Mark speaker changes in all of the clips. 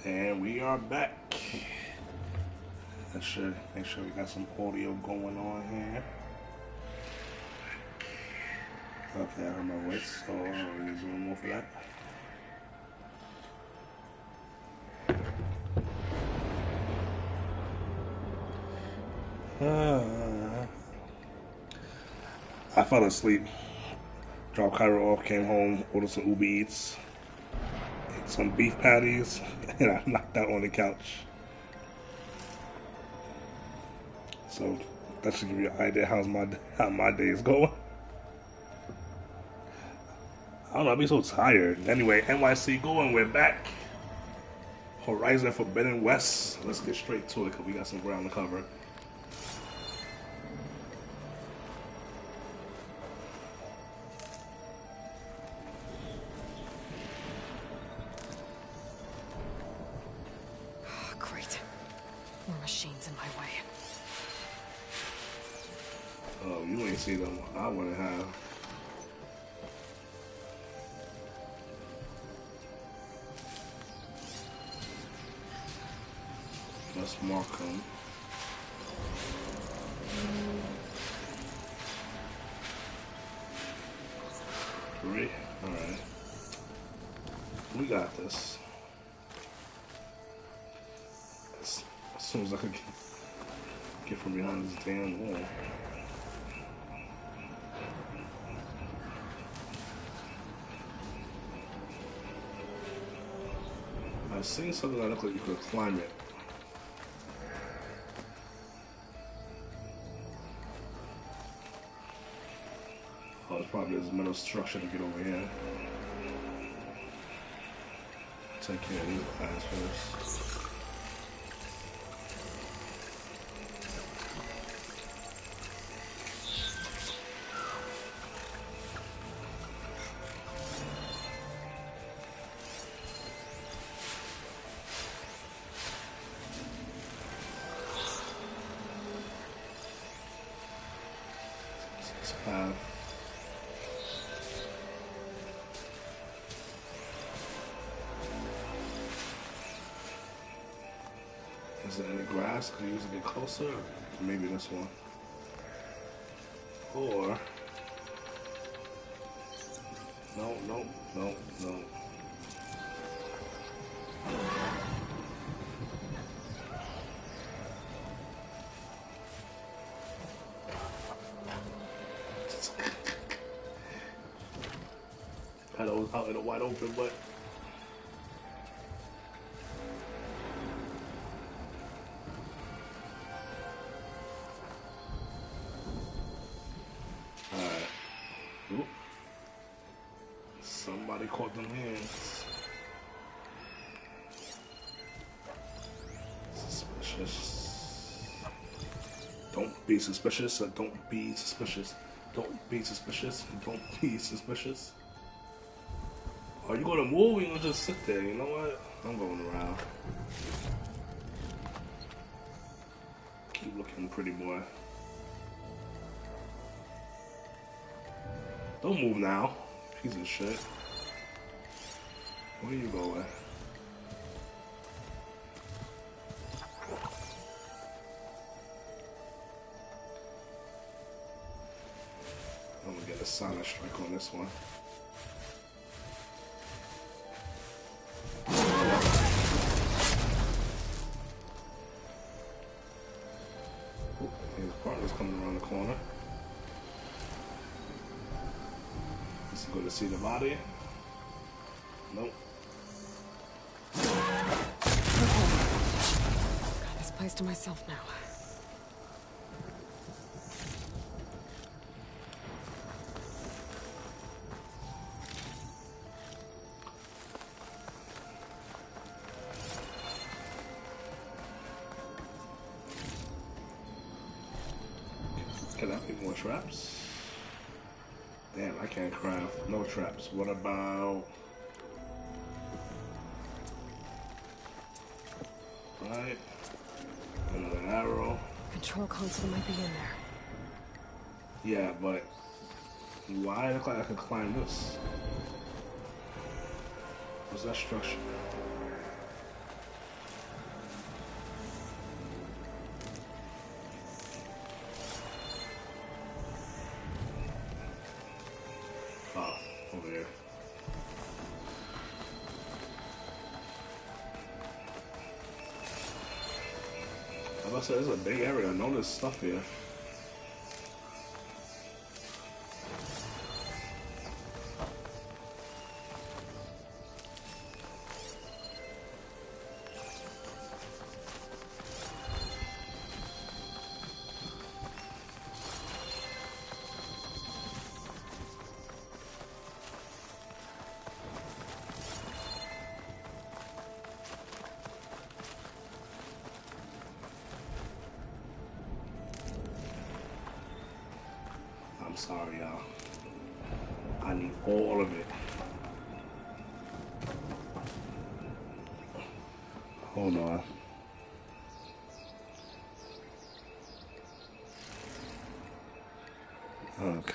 Speaker 1: And we are back. Let's make sure we got some audio going on here. Okay, I heard my voice, so I'll use a little more for that. I fell asleep. Dropped Cairo off, came home, ordered some Uber Eats, ate some beef patties, and I knocked out on the couch. So that should give you an idea how my day is going. I don't know, I'd be so tired. Anyway, NYC going, we're back. Horizon Forbidden West. Let's get straight to it because we got some ground to cover.
Speaker 2: Great. More machines in my way.
Speaker 1: Oh, you ain't see them. I wouldn't have. Let's mark them. Three. Alright. We got this. As soon as I could get from behind this damn wall. I've seen something that looked like you could climb it. Oh, it's probably this metal structure to get over here. Take care of these guys first. Is there any grass? Can you use it to get closer? Or maybe this one. Or no. That was out in the wide open, but somebody caught them hands. Suspicious. Don't be suspicious, or don't be suspicious. Don't be suspicious, don't be suspicious. Are you gonna move or you gonna just sit there? You know what? I'm going around. Keep looking, pretty boy. Don't move now. Piece of shit. Where you going? I'm gonna get a silent strike on this one. His partner's coming around the corner. Is he going to see the body? Nope.
Speaker 2: Got this place to myself now.
Speaker 1: Can I pick more traps? Damn, I can't craft no traps. What about... Right. Another arrow.
Speaker 2: Control console might be in there.
Speaker 1: Yeah, but why look like I can climb this? What's that structure? here. I must say, it's a big area. I know there's stuff here. I'm sorry, y'all. I need all of it. Hold on. Okay.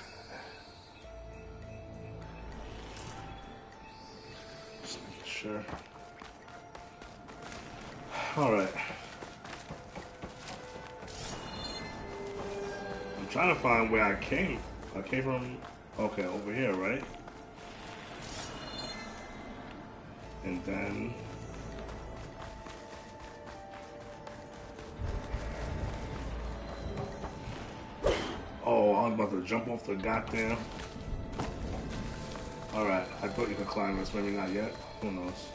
Speaker 1: Just making sure. Alright. I'm trying to find where I came. I came from, okay, over here, right? And then... Oh, I was about to jump off the goddamn... Alright, I thought you could climb this, maybe not yet. Who knows?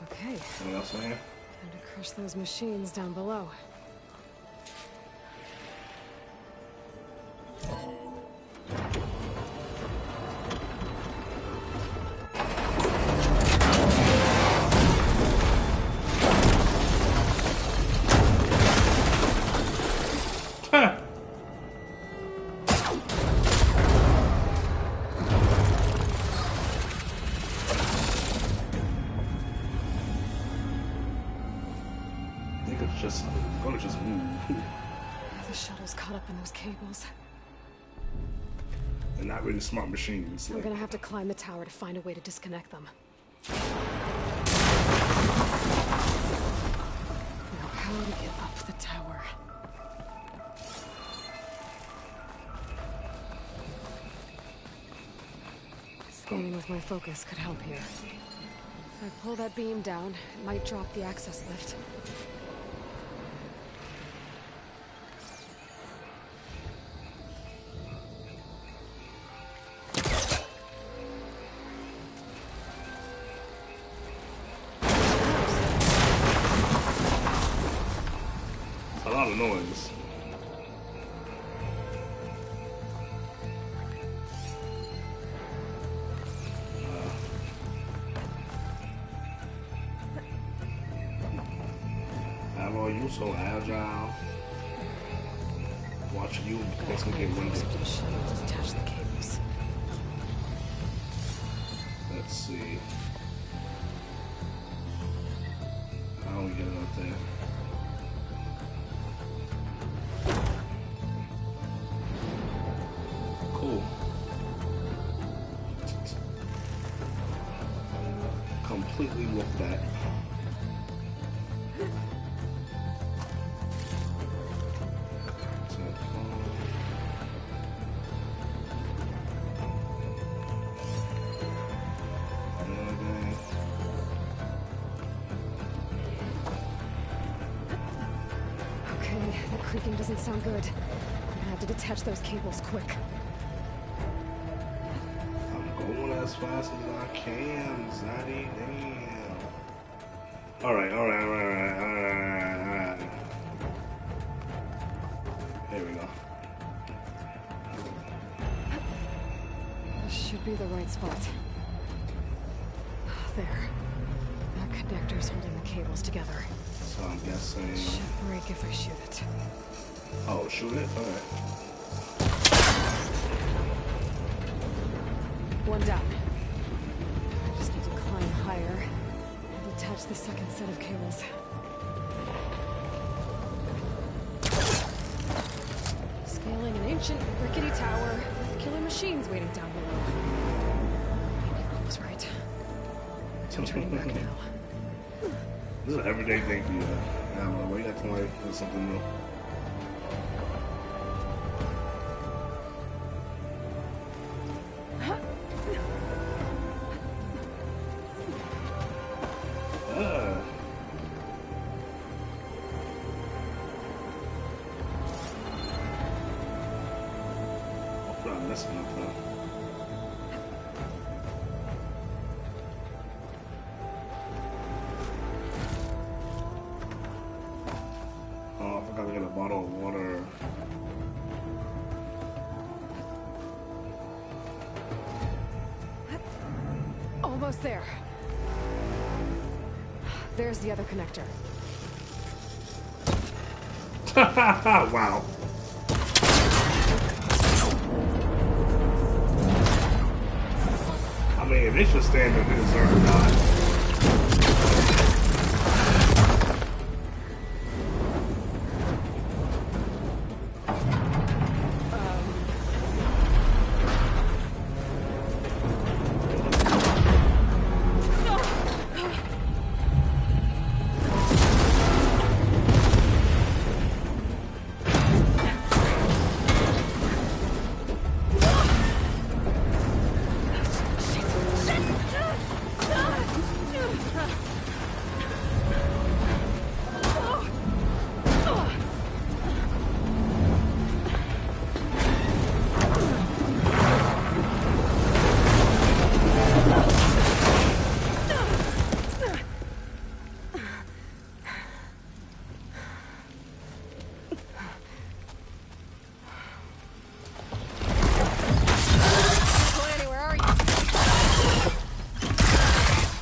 Speaker 2: Okay.
Speaker 1: Anything else in here?
Speaker 2: Time to crush those machines down below.
Speaker 1: Just move.
Speaker 2: The shuttle's caught up in those cables.
Speaker 1: They're not really smart machines.
Speaker 2: I'm gonna have to climb the tower to find a way to disconnect them. Now, how to get up the tower? Scanning with my focus could help here. If I pull that beam down, it might drop the access lift.
Speaker 1: A lot of noise. How are you so agile? Watching you basically get winded.
Speaker 2: Detach the cables.
Speaker 1: Let's see. How do we get it up there? Cool. Completely with that.
Speaker 2: Okay, the creaking doesn't sound good. I'm gonna have to detach those cables quick.
Speaker 1: Going as fast as I can, Zaddy, damn. Alright. Here we go.
Speaker 2: This should be the right spot. There. That connector's holding the cables together.
Speaker 1: So I'm guessing...
Speaker 2: Should break if I shoot it.
Speaker 1: Oh, shoot it? Alright.
Speaker 2: One down. I just need to climb higher and detach the second set of cables. Scaling an ancient rickety tower with killer machines waiting down below. I was right. I'm turning back now.
Speaker 1: This is an everyday thing for you. Yeah, why you acting like there's something new? not missing nothing. Oh, I forgot to get a bottle of water.
Speaker 2: Almost there. There's the other connector.
Speaker 1: Wow. I mean, if they should stand up, they deserve to die.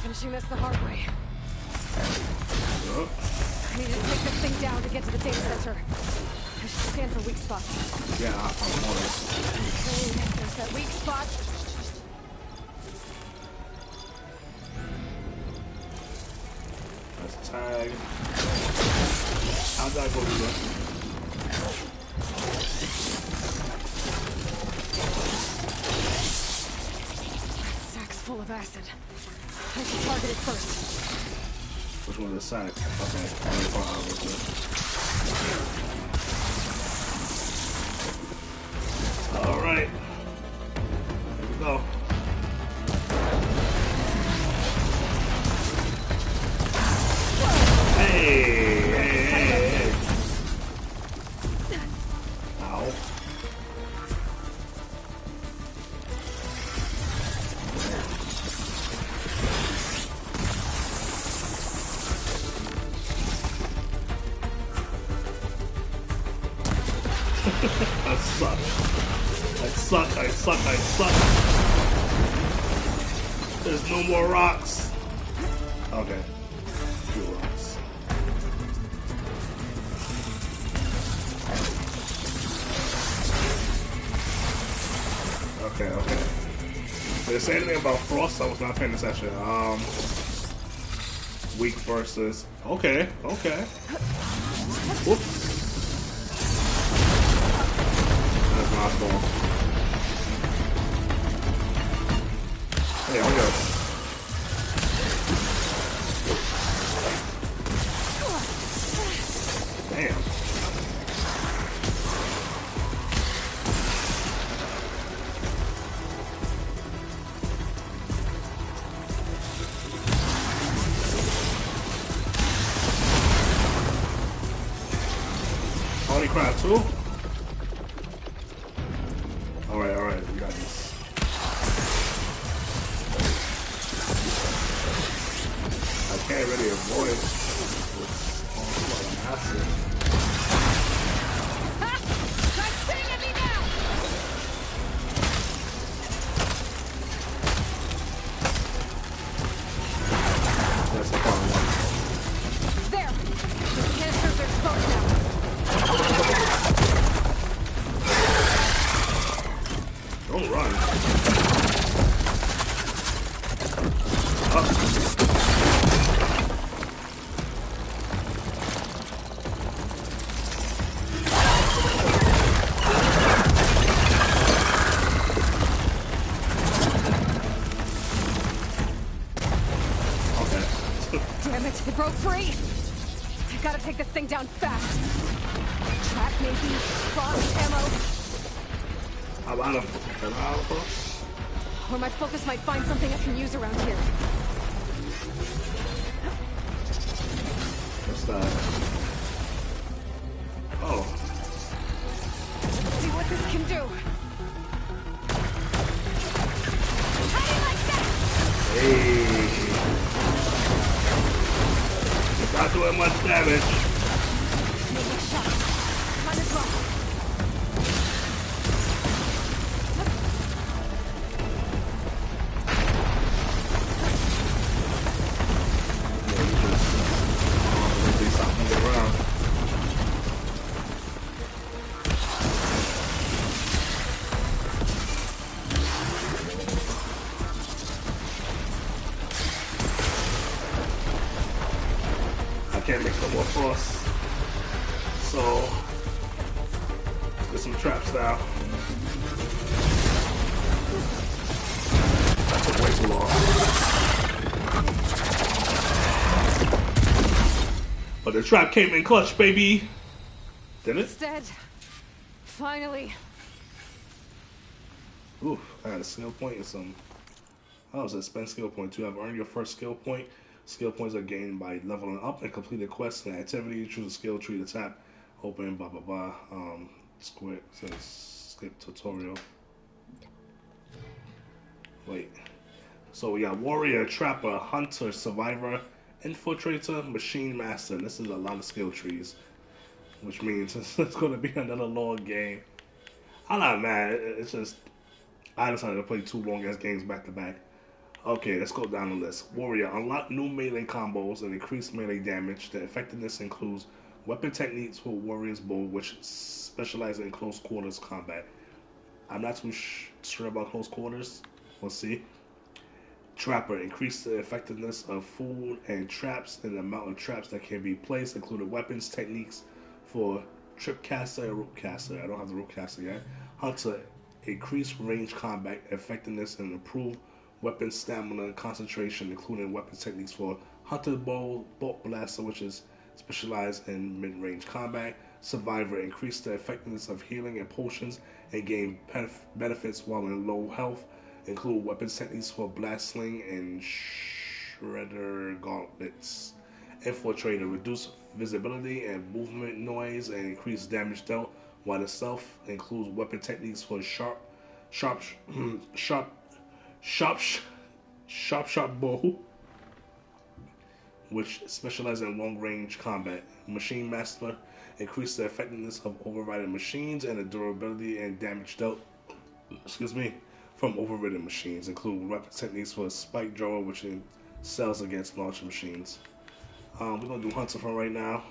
Speaker 2: Finishing this the hard way. I need to take this thing down to get to the data center. I should scan for weak spots.
Speaker 1: Yeah, I'm on it.
Speaker 2: Okay, there's that weak spot.
Speaker 1: That's a tag. How'd that go through that?
Speaker 2: Sack's full of acid. I should target it first.
Speaker 1: Which one is the sack? Okay, I'm gonna find out real quick. Alright. Here we go. Hey! Ow. I suck. There's no more rocks. Okay. Few rocks. Okay. Did it say anything about frost? I was not paying attention. Weak versus... Okay. Whoops. That's not cool. Hey, we go. Damn. Holy crap, too? Alright, we got this. I can't really avoid this acid.
Speaker 2: Ha! Try spitting at me now!
Speaker 1: That's the part one.
Speaker 2: There! The canisters are exposed now.
Speaker 1: Don't run.
Speaker 2: Damn it, it broke free! I gotta take this thing down fast. Trap maybe, frost ammo,
Speaker 1: I'm out of frost.
Speaker 2: or my focus might find something I can use around here.
Speaker 1: What's that? Oh.
Speaker 2: Let's see what this can do.
Speaker 1: doing much damage.
Speaker 2: Make a shot. Might as well.
Speaker 1: They stop moving around. I can't make no more frost. So let's get some traps now. That took way too long. But the trap came in clutch, baby. Did it?
Speaker 2: It's dead. Finally.
Speaker 1: Oof, I had a skill point and some. How was it? Spend skill point. You have earned your first skill point. Skill points are gained by leveling up and completing quests and activity. Choose a skill tree to tap. Open, blah, blah, blah. Square, says skip tutorial. Wait. So we got warrior, trapper, hunter, survivor, infiltrator, machine master. This is a lot of skill trees, which means it's going to be another long game. I'm not mad. It's just I decided to play 2 long ass games back to back. Okay, let's go down the list. Warrior, unlock new melee combos and increase melee damage. The effectiveness includes weapon techniques for Warrior's Bow, which specializes in close quarters combat. I'm not too sure about close quarters. We'll see. Trapper, increase the effectiveness of food and traps and the amount of traps that can be placed, including weapons techniques for Tripcaster and Ropecaster. I don't have the Ropecaster yet. Hunter, increase range combat effectiveness and improve weapon stamina and concentration, including weapon techniques for Hunter Bow, Bolt Blaster, which is specialized in mid-range combat. Survivor, increase the effectiveness of healing and potions and gain benefits while in low health. Include weapons techniques for Blast Sling and Shredder Gauntlets. Infiltrator, reduce visibility and movement noise and increase damage dealt, while the stealth includes weapon techniques for sharp bow, which specializes in long range combat. Machine Master, increase the effectiveness of overriding machines and the durability and damage dealt. From overridden machines. Include weapon techniques for Spike Drawer, which excels against launch machines. We're gonna do Hunter for right now.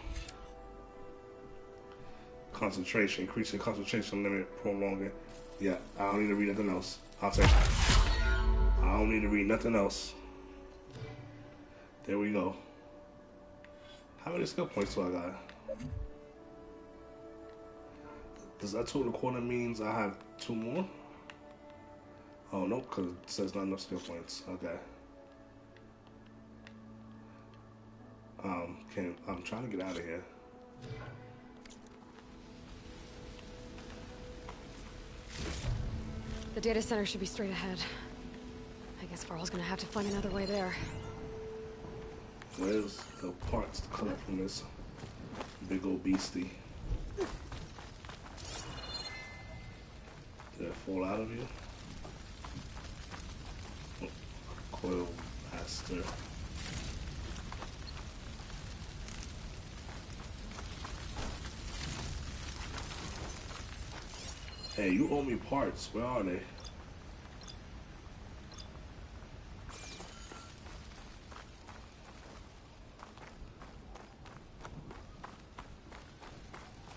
Speaker 1: Concentration, increasing concentration limit, prolonging. Yeah, I don't need to read nothing else. I'll take it. I don't need to read nothing else. There we go. How many skill points do I got? Does that 2.25 means I have 2 more? Oh, nope, because it says not enough skill points. Okay. I'm trying to get out of here.
Speaker 2: The data center should be straight ahead. I guess Varl's gonna have to find another way there.
Speaker 1: Where's the parts to collect from this big old beastie? Did it fall out of you? Oh, coil master. Hey, you owe me parts. Where are they?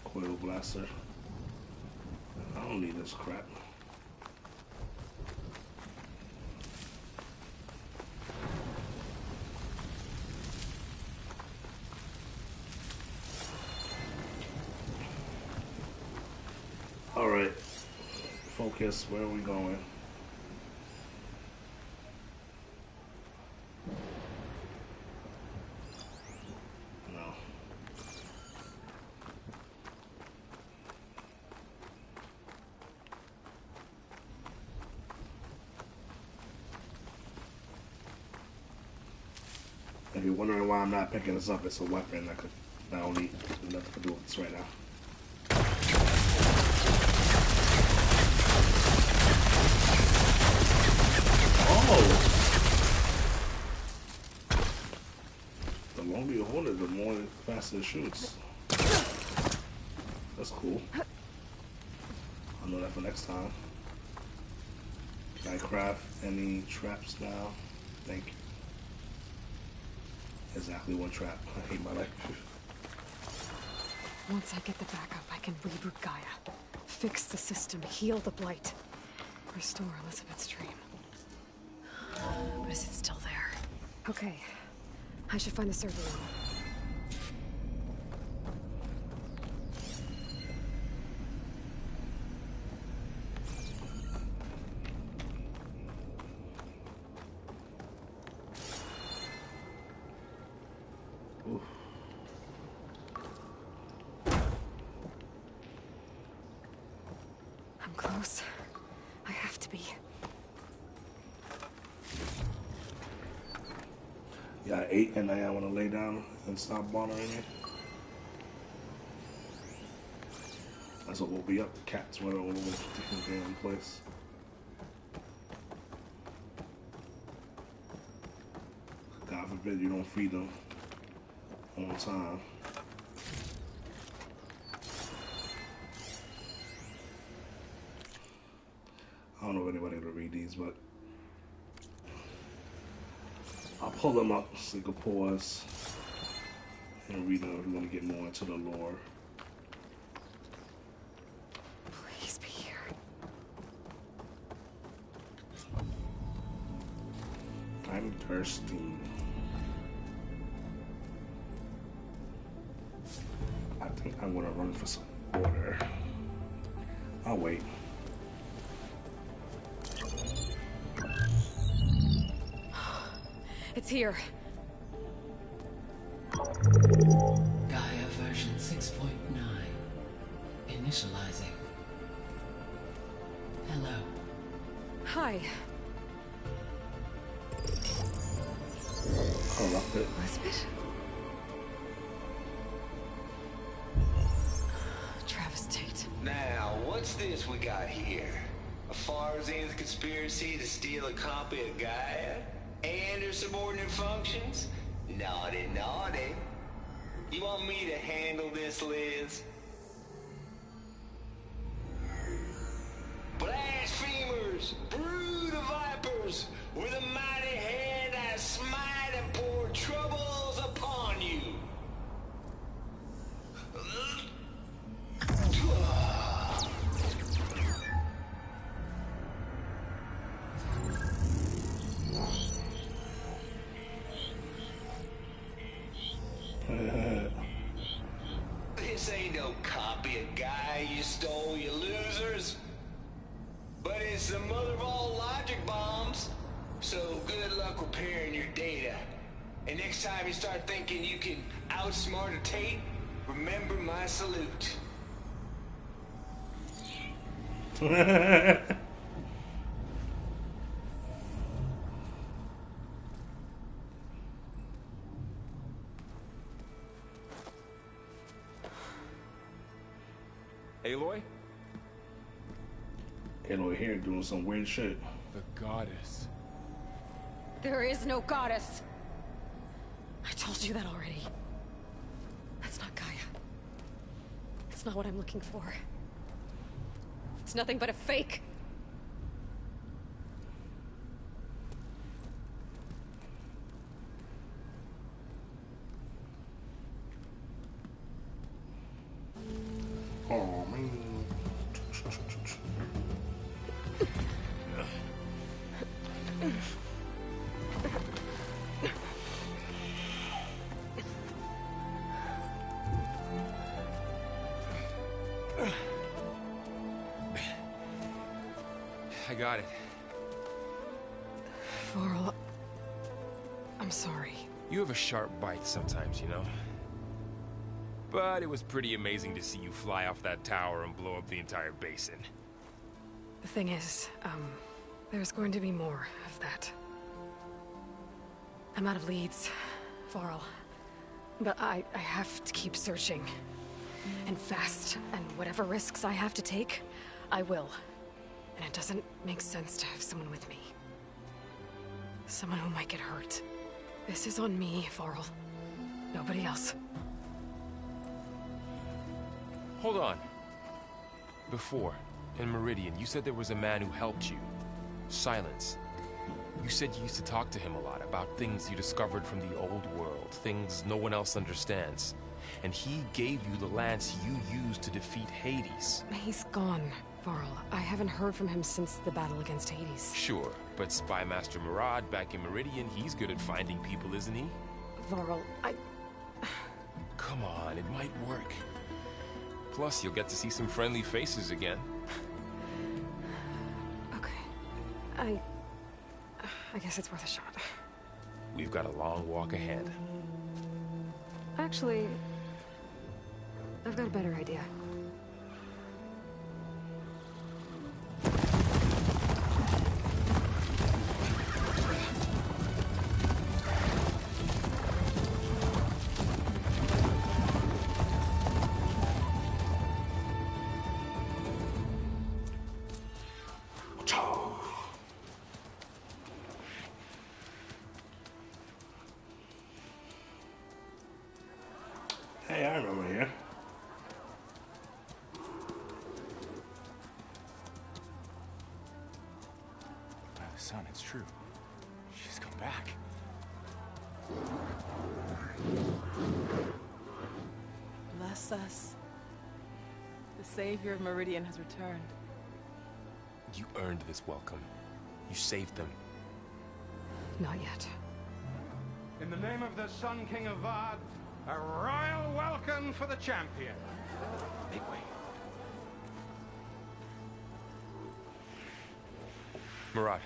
Speaker 1: Coil blaster. I don't need this crap. Alright. Focus. Where are we going? No. If you're wondering why I'm not picking this up, it's a weapon I don't need nothing to do with this right now. The longer you hold it, the more to the shoots. That's cool. I'll know that for next time. Can I craft any traps now? Thank you. Exactly one trap. I hate my life.
Speaker 2: Once I get the backup, I can reboot Gaia. Fix the system, heal the blight. Restore Elizabeth's dream. But is it still there? Okay. I should find the server room. I'm close. I have to be.
Speaker 1: Yeah, I ate and now I want to lay down and stop bothering you. That's what will be up. The cats went all over the damn place. God forbid you don't feed them on time. I don't know if anybody will read these, but I'll pull them up so you can pause and read them if you want to get more into the lore.
Speaker 2: Please be here.
Speaker 1: I'm thirsty. I think I'm gonna run for some water. I'll wait.
Speaker 2: It's here.
Speaker 3: Gaia version 6.9. Initializing. Hello.
Speaker 2: Hi.
Speaker 1: I love it.
Speaker 2: Elizabeth? Travis Tate.
Speaker 4: Now, what's this we got here? A Farzan's conspiracy to steal a copy of Gaia? And her subordinate functions? Naughty, naughty. You want me to handle this, Liz? Blasphemers! Brood of vipers! With a mighty hand I smite and pour troubles upon you! This ain't no copy of Gaia you stole, you losers. But it's the mother of all logic bombs. So good luck repairing your data. And next time you start thinking you can outsmart a Tate, remember my salute.
Speaker 5: Aloy?
Speaker 1: Aloy here doing some weird shit.
Speaker 5: The goddess.
Speaker 2: There is no goddess. I told you that already. That's not Gaia. It's not what I'm looking for. It's nothing but a fake.
Speaker 1: Oh man.
Speaker 5: I got it.
Speaker 2: Varl, I'm sorry.
Speaker 5: You have a sharp bite sometimes, you know? But it was pretty amazing to see you fly off that tower and blow up the entire basin.
Speaker 2: The thing is, there's going to be more of that. I'm out of leads, Varl. But I have to keep searching. And fast, and whatever risks I have to take, I will. And it doesn't make sense to have someone with me. Someone who might get hurt. This is on me, Varl. Nobody else.
Speaker 5: Hold on. Before, in Meridian, you said there was a man who helped you. Silence. You said you used to talk to him a lot about things you discovered from the old world, things no one else understands. And he gave you the lance you used to defeat Hades.
Speaker 2: He's gone, Varl. I haven't heard from him since the battle against Hades.
Speaker 5: Sure, but Spy Master Murad back in Meridian, he's good at finding people, isn't he?
Speaker 2: Varl,
Speaker 5: Come on, it might work. Plus, you'll get to see some friendly faces again.
Speaker 2: Okay. I guess it's worth a shot.
Speaker 5: We've got a long walk ahead.
Speaker 2: Actually, I've got a better idea.
Speaker 1: Hey, I remember here.
Speaker 6: Son, it's true. She's come back.
Speaker 7: Bless us. The savior of Meridian has returned.
Speaker 5: You earned this welcome. You saved them.
Speaker 2: Not yet.
Speaker 8: In the name of the Sun King of Vard, a royal welcome for the champion.
Speaker 6: Make way.
Speaker 5: Murad,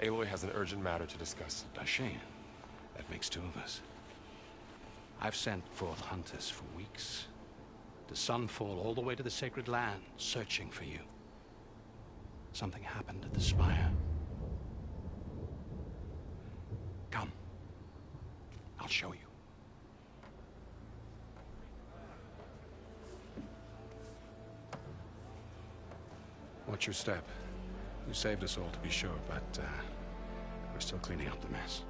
Speaker 5: Aloy has an urgent matter to discuss.
Speaker 6: A shame. That makes two of us. I've sent forth hunters for weeks. To Sunfall all the way to the Sacred Land, searching for you. Something happened at the Spire. Come. I'll show you. Watch your step. You saved us all, to be sure, but we're still cleaning up the mess.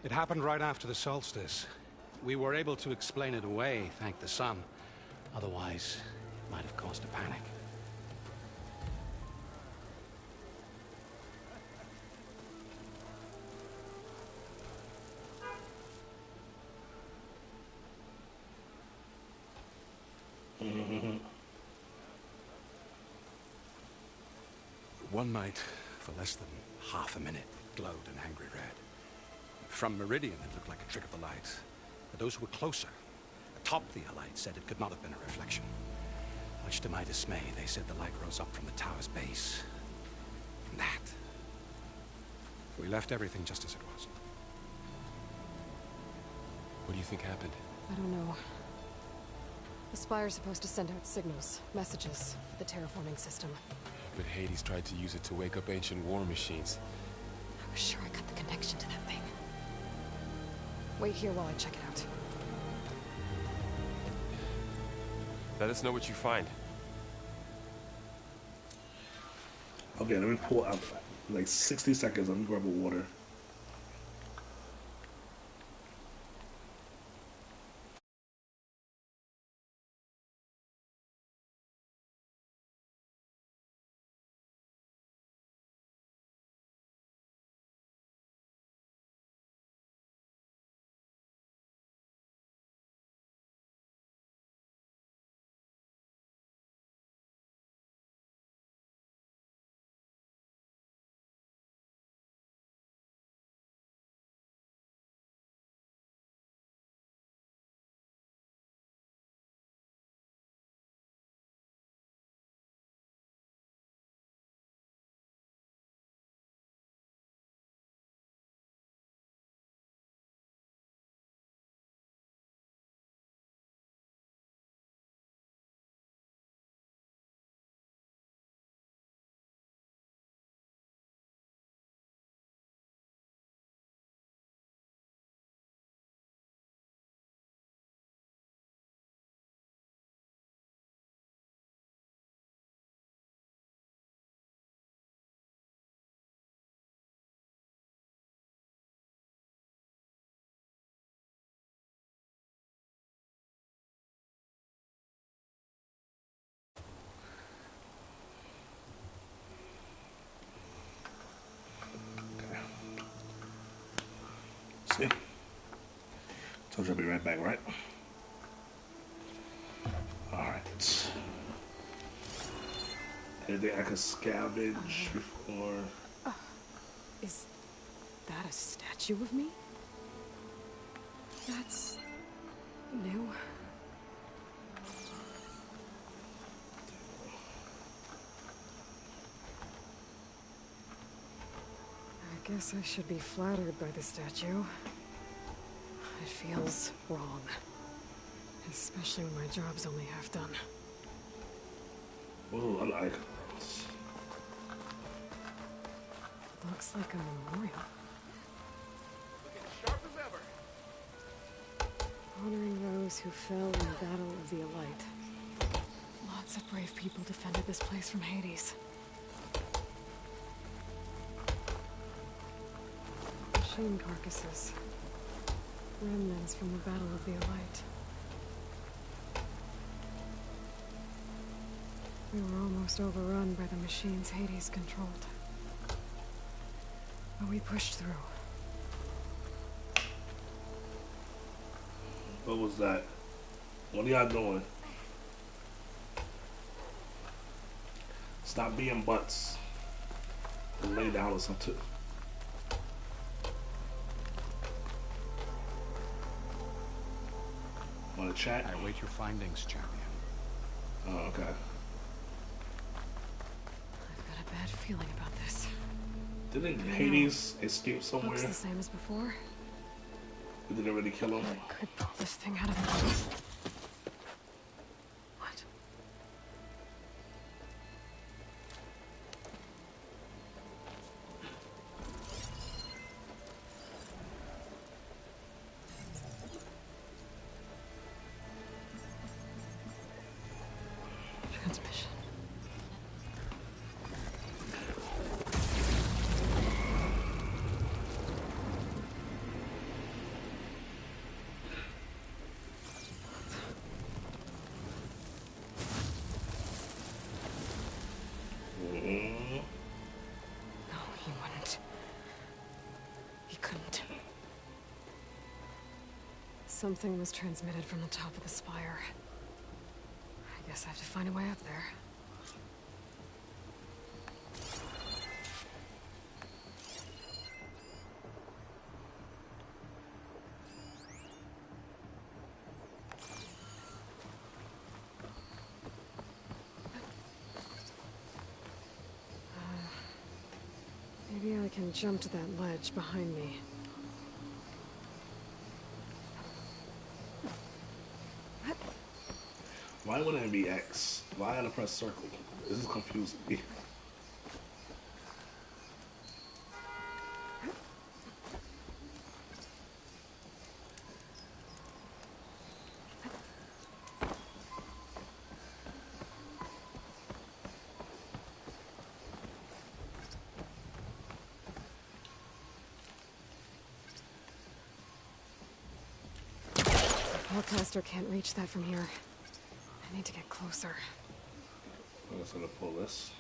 Speaker 6: It happened right after the solstice. We were able to explain it away, thank the sun. Otherwise, it might have caused a panic. One night, for less than half a minute, glowed an angry red. From Meridian, it looked like a trick of the light. But those who were closer, atop the light, said it could not have been a reflection. Much to my dismay, they said the light rose up from the tower's base. From that. We left everything just as it was.
Speaker 5: What do you think happened?
Speaker 2: I don't know. The Spire's supposed to send out signals, messages, for the terraforming system.
Speaker 5: But Hades tried to use it to wake up ancient war machines.
Speaker 2: I was sure I got the connection to that thing. Wait here while I check it out.
Speaker 5: Let us know what you find.
Speaker 1: Okay, let me pull out like 60 seconds. Let me grab a water. Told you I'll be right back, right? Alright. Anything I can scavenge before?
Speaker 2: Is that a statue of me? That's new. I guess I should be flattered by the statue. It feels wrong. Especially when my job's only half done.
Speaker 1: Oh, I like.
Speaker 2: Looks like a memorial.
Speaker 8: Looking sharp as ever.
Speaker 2: Honoring those who fell in the Battle of the Elite. Lots of brave people defended this place from Hades. Machine carcasses. Remnants from the Battle of the Elite. We were almost overrun by the machines Hades controlled. But we pushed through.
Speaker 1: What was that? What are y'all doing? Stop being butts. Lay down or something. Want to chat?
Speaker 6: I await your findings, champion.
Speaker 1: Oh, okay.
Speaker 2: I've got a bad feeling about this.
Speaker 1: Didn't Hades escape somewhere?
Speaker 2: Looks the same as before.
Speaker 1: Did it really kill him?
Speaker 2: I could pull this thing out of the... What? Transmission. No, he wouldn't. He couldn't. Something was transmitted from the top of the spire. I guess I have to find a way up there. Maybe I can jump to that ledge behind me.
Speaker 1: Why wouldn't it be X? Why gotta press circle? This is confusing me.
Speaker 2: The Hellcaster can't reach that from here. I need to get closer.
Speaker 1: I'm just gonna pull this.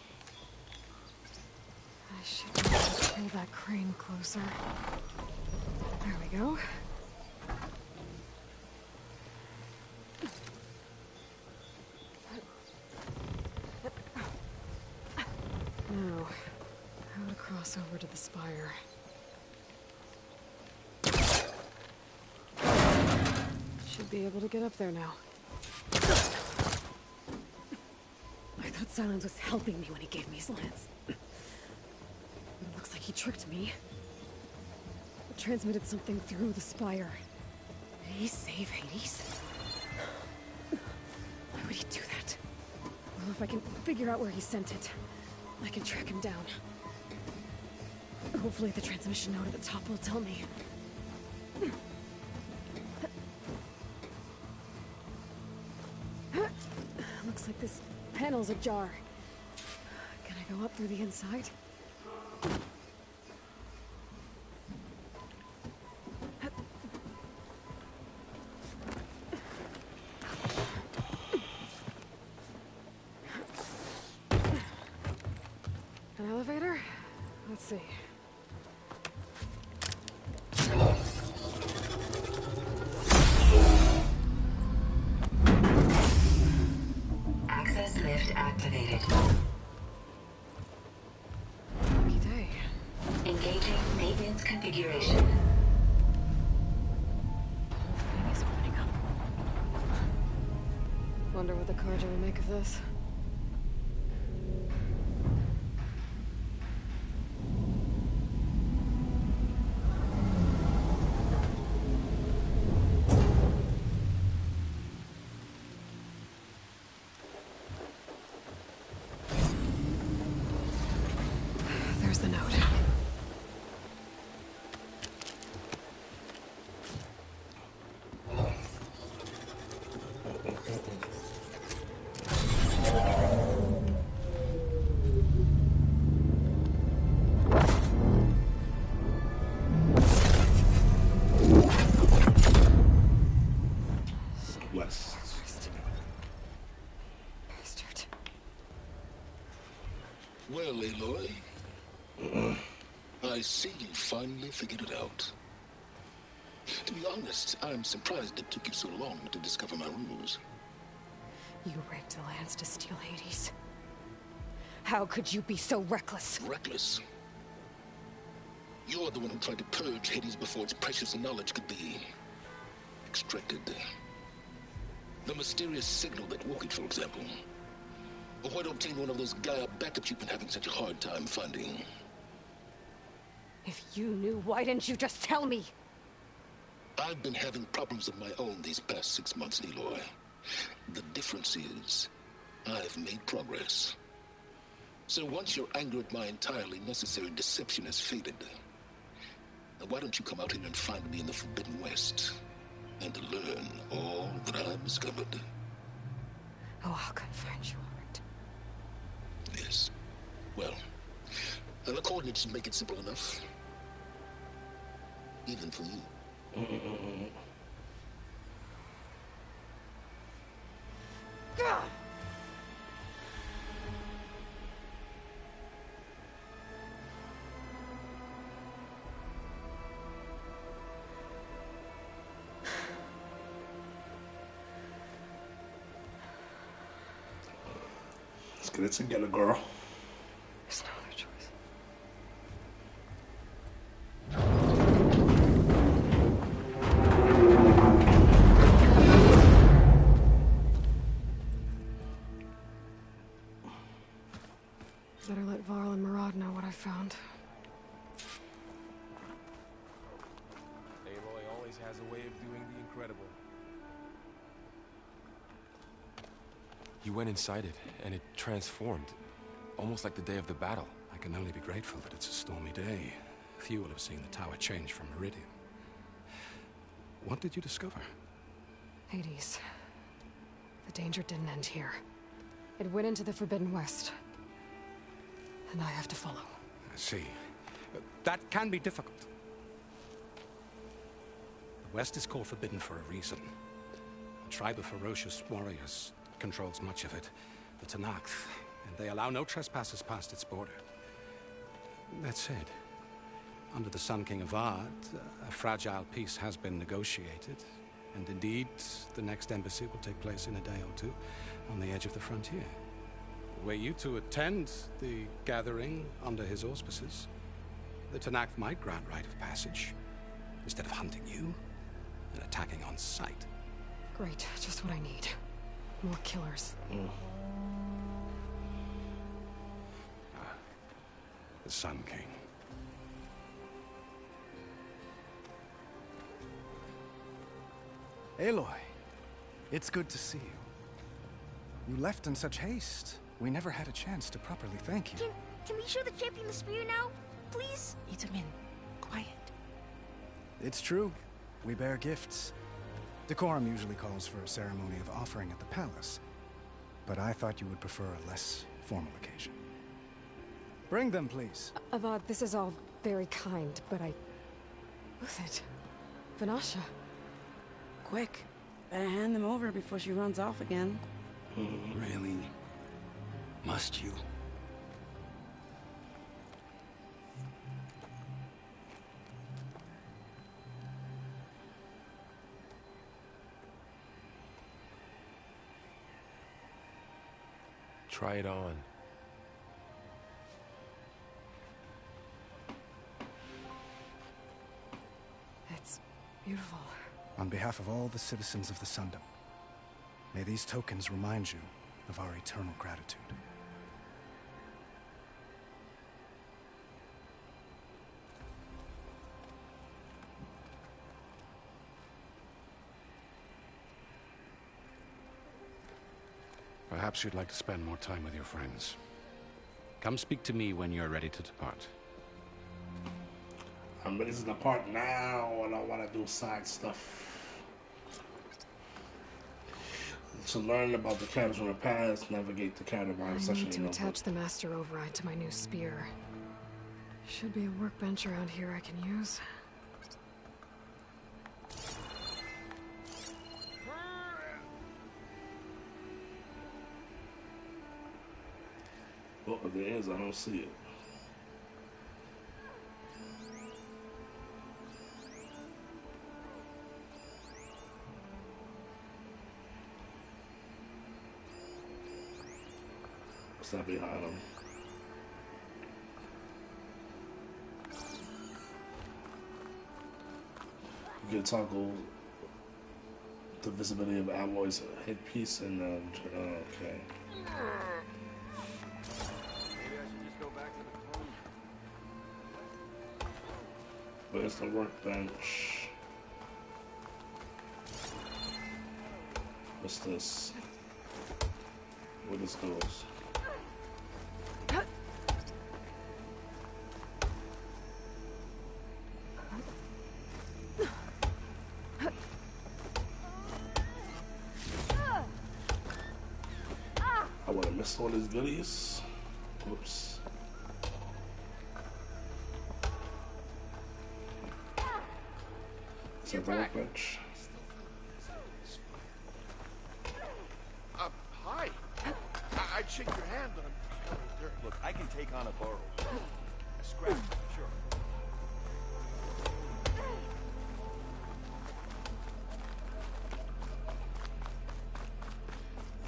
Speaker 2: I should be able to pull that crane closer. There we go. Now, how to cross over to the spire. Should be able to get up there now. I thought Silence was helping me when he gave me slants. But it looks like he tricked me. It transmitted something through the spire. Did he save Hades? Why would he do that? Well, if I can figure out where he sent it, I can track him down. Hopefully the transmission note at the top will tell me. Looks like this panel's ajar. Can I go up through the inside? An elevator? Let's see. Wonder what the Carja would make of this. There's the note.
Speaker 1: West.
Speaker 2: Bastard.
Speaker 9: Well, Aloy, I see you finally figured it out. To be honest, I'm surprised it took you so long to discover my ruse.
Speaker 2: You rigged the lands to steal Hades. How could you be so reckless?
Speaker 9: Reckless? You're the one who tried to purge Hades before its precious knowledge could be extracted. The mysterious signal that woke it, for example. Or why to obtain one of those Gaia backups you've been having such a hard time finding.
Speaker 2: If you knew, why didn't you just tell me?
Speaker 9: I've been having problems of my own these past 6 months, Aloy. The difference is, I've made progress. So once your anger at my entirely necessary deception has faded, why don't you come out here and find me in the Forbidden West, and to learn all that I've discovered?
Speaker 2: Oh, I'll come find you, all right.
Speaker 9: Yes. Well, the coordinates make it simple enough. Even for you.
Speaker 1: Let's get it together, girl.
Speaker 2: There's no other choice. Better let Varl and Murad know what I found.
Speaker 5: Aloy always has a way of doing the incredible. You went inside it, and it transformed. Almost like the day of the battle.
Speaker 6: I can only be grateful that it's a stormy day. Few will have seen the tower change from Meridian. What did you discover?
Speaker 2: Hades. The danger didn't end here. It went into the Forbidden West. And I have to follow.
Speaker 6: I see. That can be difficult. The West is called Forbidden for a reason. A tribe of ferocious warriors controls much of it. The Tanakh. And they allow no trespassers past its border. That said, under the Sun King Avad, a fragile peace has been negotiated. And indeed, the next embassy will take place in a day or two on the edge of the frontier. Were you to attend the gathering under his auspices, the Tanakh might grant right of passage, instead of hunting you and attacking on sight.
Speaker 2: Great, just what I need. More killers.
Speaker 6: The Sun King.
Speaker 10: Aloy, it's good to see you. You left in such haste. We never had a chance to properly thank you.
Speaker 11: Can we show the champion the spear now? Please?
Speaker 7: Itamin, quiet.
Speaker 10: It's true. We bear gifts. Decorum usually calls for a ceremony of offering at the palace. But I thought you would prefer a less formal occasion. Bring them, please.
Speaker 2: Avad, this is all very kind, but Who's it? Vanasha.
Speaker 7: Quick. Better hand them over before she runs off again.
Speaker 6: Really? Must you?
Speaker 5: Try it on.
Speaker 2: It's beautiful.
Speaker 10: On behalf of all the citizens of the Sundom, May these tokens remind you of our eternal gratitude.
Speaker 6: Perhaps you'd like to spend more time with your friends. Come speak to me when you're ready to depart.
Speaker 1: I'm ready to depart now. I don't want to do side stuff. To learn about the characters from the past, navigate the character
Speaker 2: I
Speaker 1: session.
Speaker 2: need to attach the master override to my new spear. Should be a workbench around here I can use.
Speaker 1: Oh, if there is, I don't see it. What's that behind him? You can toggle the visibility of Alloy's headpiece and okay. Where's the workbench? What's this? Where this goes? I would have missed all these goodies. Oops. Is that the workbench?
Speaker 12: Hi. I'd shake your hand, but I'm covered in dirt.
Speaker 13: Look, I can take on a borrow. A scrap, sure.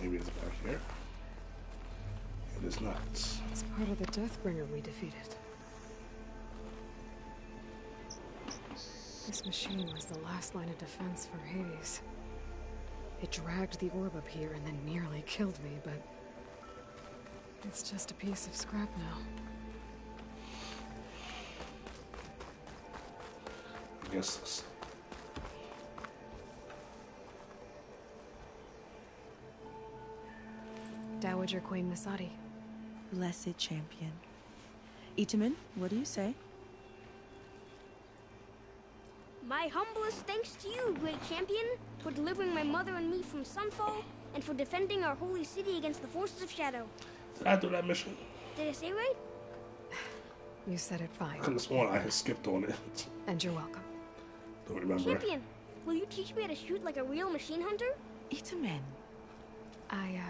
Speaker 1: Maybe it's back here. It is not.
Speaker 2: It's part of the Deathbringer we defeated. This machine was the last line of defense for Hades. It dragged the orb up here and then nearly killed me, but it's just a piece of scrap now.
Speaker 1: I guess.
Speaker 2: Dowager Queen Masadi.
Speaker 14: Blessed champion. Itamen, what do you say?
Speaker 11: My humblest thanks to you, great champion, for delivering my mother and me from Sunfall, and for defending our holy city against the forces of Shadow.
Speaker 1: Did I do that mission?
Speaker 11: Did I say right?
Speaker 2: You said it fine.
Speaker 1: I could have sworn I had skipped on it.
Speaker 2: And you're welcome.
Speaker 1: Don't remember.
Speaker 11: Champion, will you teach me how to shoot like a real machine hunter?
Speaker 14: Itamen.
Speaker 2: I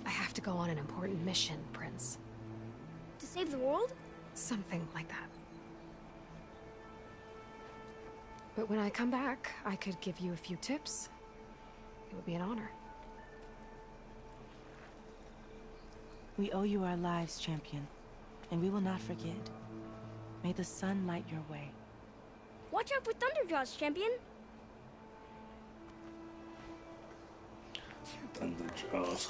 Speaker 2: have to go on an important mission, Prince.
Speaker 11: To save the world?
Speaker 2: Something like that. But when I come back, I could give you a few tips. It would be an honor.
Speaker 14: We owe you our lives, champion, and we will not forget. May the sun light your way.
Speaker 11: Watch out for Thunderjaws, champion.
Speaker 1: Thunderjaws.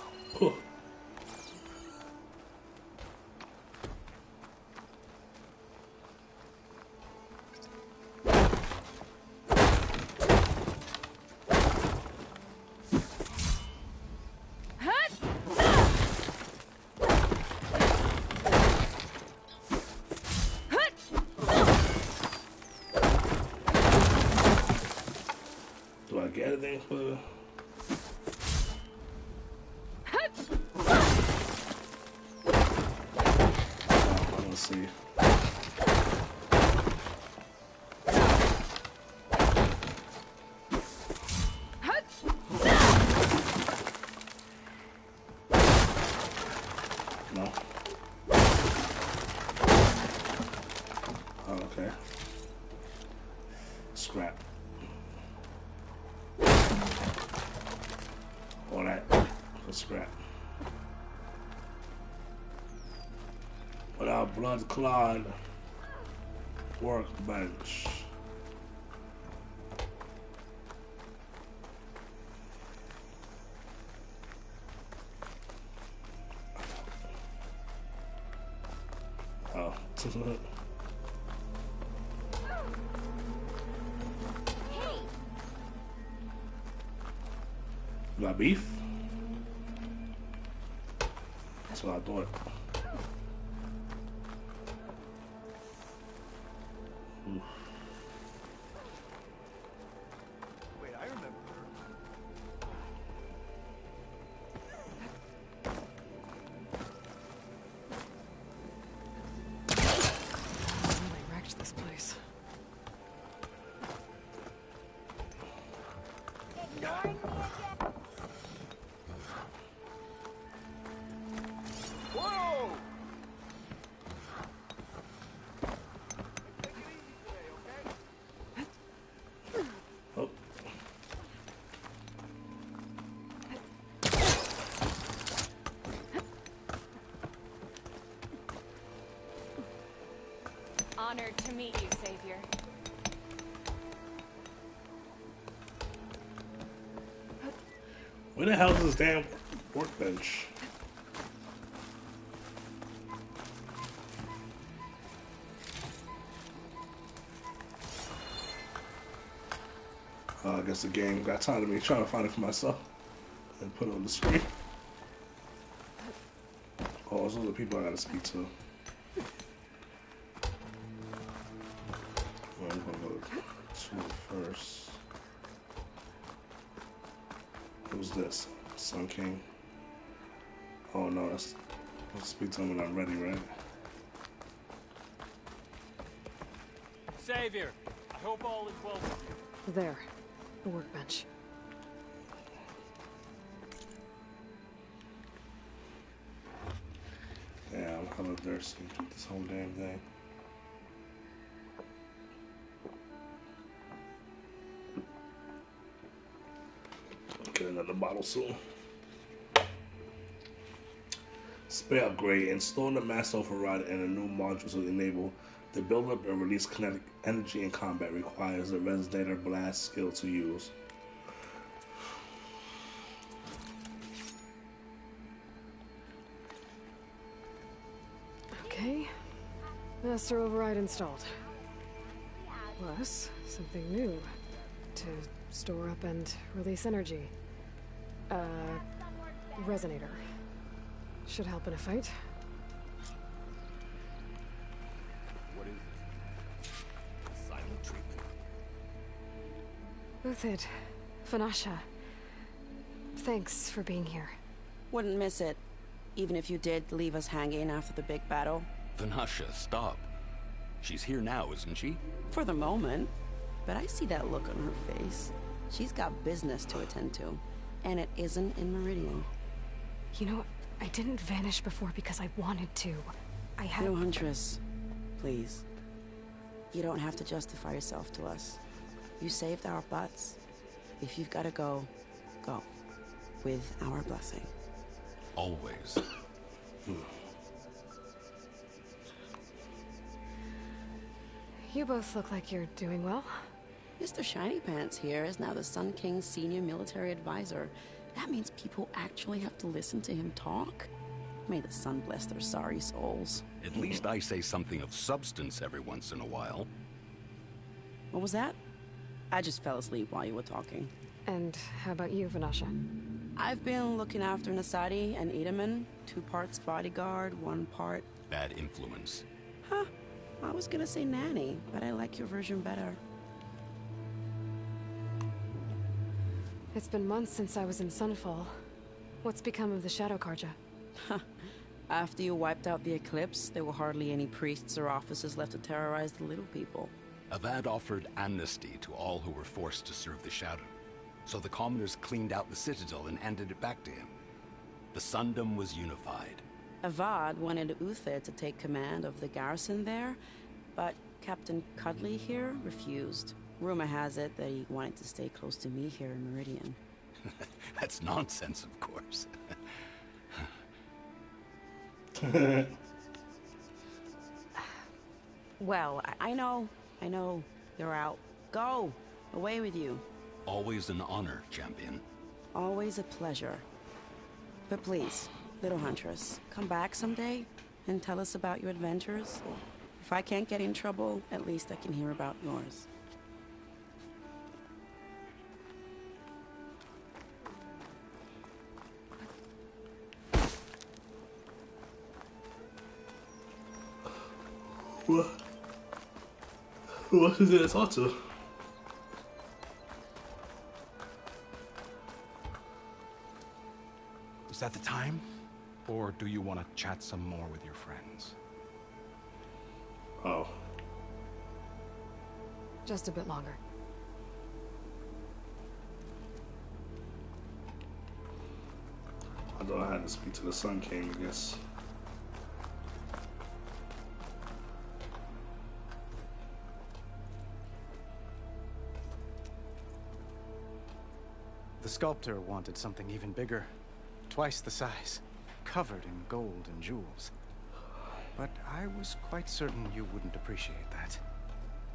Speaker 1: Do I get anything for? Let's see. No. Oh, okay. Scrap. All that for scrap. Without blood clot workbench. You got beef? That's what I thought. Oof.
Speaker 13: Wait, I remember her.
Speaker 2: Really wrecked this place.
Speaker 13: Whoa!
Speaker 1: Oh.
Speaker 15: Honored to meet you, Savior.
Speaker 1: Where the hell is this damn workbench? I guess the game got tired of me trying to find it for myself and put it on the screen. Oh, those are the people I gotta speak to. Well, I'm gonna go to it first. Who's this? Sun King? Oh no, that's... I'll speak to him when I'm ready, right?
Speaker 16: Savior, I hope all is well with you.
Speaker 2: There. The workbench.
Speaker 1: Yeah, I'm kind of thirsty. This whole damn thing. Get another bottle soon. Spare upgrade. Install the master override and a new module to enable the build up and release kinetic energy in combat. Requires a resonator blast skill to use.
Speaker 2: Okay. Master override installed. Plus, something new. To store up and release energy. Resonator. Should help in a fight.
Speaker 13: What is it? Silent treatment.
Speaker 2: Uthid. Vanasha. Thanks for being here.
Speaker 17: Wouldn't miss it. Even if you did leave us hanging after the big battle.
Speaker 6: Vanasha, stop. She's here now, isn't she?
Speaker 17: For the moment. But I see that look on her face. She's got business to attend to. And it isn't in Meridian.
Speaker 2: You know, I didn't vanish before because I wanted to. I had...
Speaker 17: No, Huntress. Please. You don't have to justify yourself to us. You saved our butts. If you've got to go, go. With our blessing.
Speaker 6: Always.
Speaker 2: You both look like you're doing well.
Speaker 17: Mr. Shiny Pants here is now the Sun King's senior military advisor. That means people actually have to listen to him talk? May the sun bless their sorry souls.
Speaker 6: At least I say something of substance every once in a while.
Speaker 17: What was that? I just fell asleep while you were talking.
Speaker 2: And how about you, Vanasha?
Speaker 17: I've been looking after Nasadi and Edaman. 2 parts bodyguard, 1 part...
Speaker 6: Bad influence.
Speaker 17: Huh. I was gonna say nanny, but I like your version better.
Speaker 2: It's been months since I was in Sunfall. What's become of the Shadow Karja?
Speaker 17: After you wiped out the Eclipse, there were hardly any priests or officers left to terrorize the little people.
Speaker 6: Avad offered amnesty to all who were forced to serve the Shadow. So the commoners cleaned out the Citadel and handed it back to him. The Sundom was unified.
Speaker 17: Avad wanted Uthid to take command of the garrison there, but Captain Cudley here refused. Rumor has it that he wanted to stay close to me here in Meridian.
Speaker 6: That's nonsense, of course.
Speaker 17: Well, I know. You're out. Go! Away with you.
Speaker 6: Always an honor, champion.
Speaker 17: Always a pleasure. But please, little Huntress, come back someday and tell us about your adventures. If I can't get in trouble, at least I can hear about yours.
Speaker 1: What is it to talk to?
Speaker 6: Is that the time? Or do you want to chat some more with your friends?
Speaker 1: Oh.
Speaker 2: Just a bit longer.
Speaker 1: I thought I had to speak to the Sun King, I guess.
Speaker 10: The sculptor wanted something even bigger. Twice the size. Covered in gold and jewels. But I was quite certain you wouldn't appreciate that.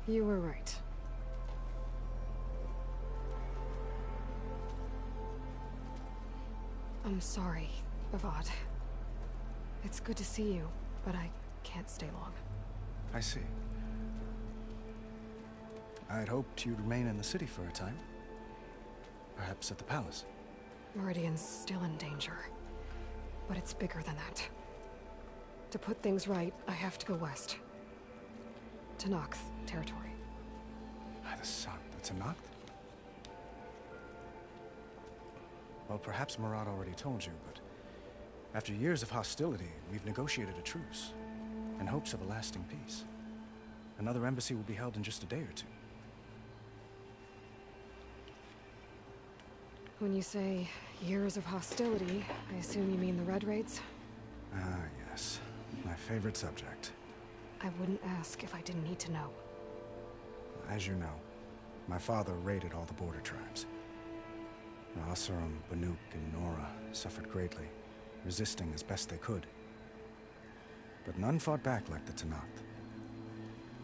Speaker 2: You were right. I'm sorry, Avad. It's good to see you, but I can't stay long.
Speaker 10: I see. I'd hoped you'd remain in the city for a time. Perhaps at the palace.
Speaker 2: Meridian's still in danger. But it's bigger than that. To put things right, I have to go west. To Nox territory.
Speaker 10: By the sun, that's a Nox? Well, perhaps Murad already told you, but after years of hostility, we've negotiated a truce, in hopes of a lasting peace. Another embassy will be held in just a day or two.
Speaker 2: When you say years of hostility, I assume you mean the Red Raids?
Speaker 10: Ah, yes. My favorite subject.
Speaker 2: I wouldn't ask if I didn't need to know.
Speaker 10: As you know, my father raided all the border tribes. Asurum, Banuk, and Nora suffered greatly, resisting as best they could. But none fought back like the Tenakth.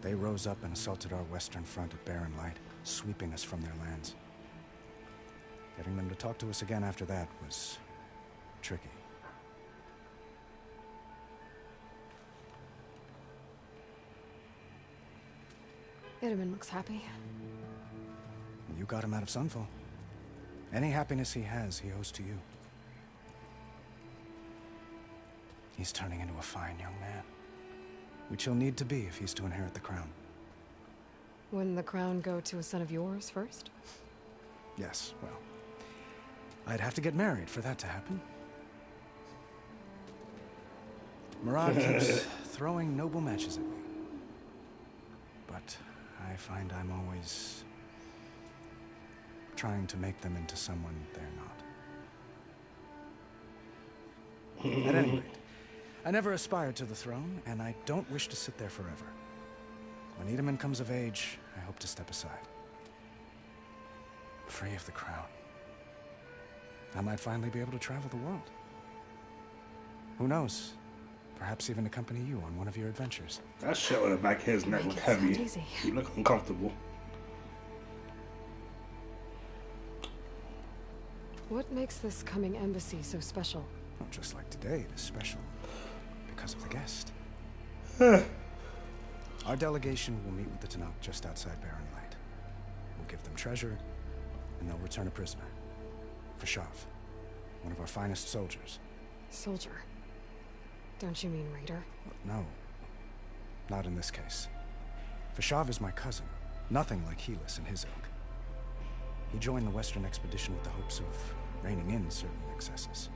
Speaker 10: They rose up and assaulted our western front at Barren Light, sweeping us from their lands. Getting them to talk to us again after that was tricky.
Speaker 2: Itaman looks happy.
Speaker 10: You got him out of Sunfall. Any happiness he has, he owes to you. He's turning into a fine young man, which he'll need to be if he's to inherit the crown.
Speaker 2: Wouldn't the crown go to a son of yours first?
Speaker 10: Yes, well, I'd have to get married for that to happen. Murad keeps throwing noble matches at me. But I find I'm always trying to make them into someone they're not. At any rate, I never aspired to the throne, and I don't wish to sit there forever. When Itaman comes of age, I hope to step aside. Free of the crown. I might finally be able to travel the world. Who knows? Perhaps even accompany you on one of your adventures.
Speaker 1: That shit on the back of his neck look heavy. You look uncomfortable.
Speaker 2: What makes this coming embassy so special?
Speaker 10: Well, just like today, it is special because of the guest. Our delegation will meet with the Tenakth just outside Barren Light. We'll give them treasure, and they'll return a prisoner. Fashav, one of our finest soldiers.
Speaker 2: Soldier? Don't you mean raider?
Speaker 10: No. Not in this case. Fashav is my cousin. Nothing like Helis and his ilk. He joined the Western expedition with the hopes of reining in certain excesses.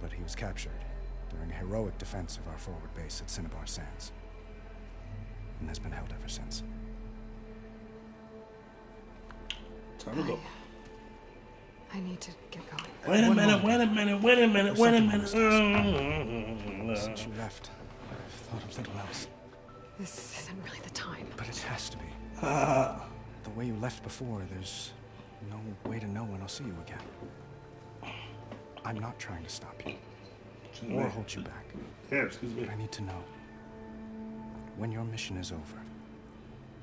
Speaker 10: But he was captured during a heroic defense of our forward base at Cinnabar Sands, and has been held ever since.
Speaker 1: Time to go.
Speaker 2: I need to get going.
Speaker 1: Wait a minute.
Speaker 10: Since you left, I've thought of little else.
Speaker 2: This isn't really the time.
Speaker 10: But it has to be. The way you left before, there's no way to know when I'll see you again. I'm not trying to stop you. Or hold you back.
Speaker 1: Yeah, excuse me.
Speaker 10: But I need to know. When your mission is over,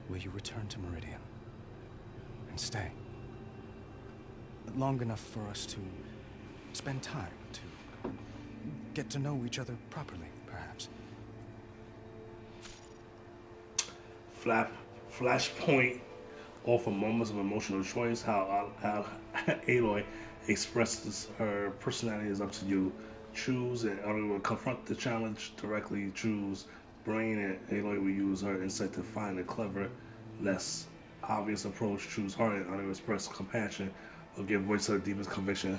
Speaker 10: will you return to Meridian? And stay? Long enough for us to spend time, to get to know each other properly, perhaps.
Speaker 1: Flashpoint offer moments of emotional choice. How Aloy expresses her personality is up to you. Choose and Aloy will confront the challenge directly. Choose brain and Aloy will use her insight to find a clever, less obvious approach. Choose heart and Aloy will express compassion or give voice to her deepest conviction.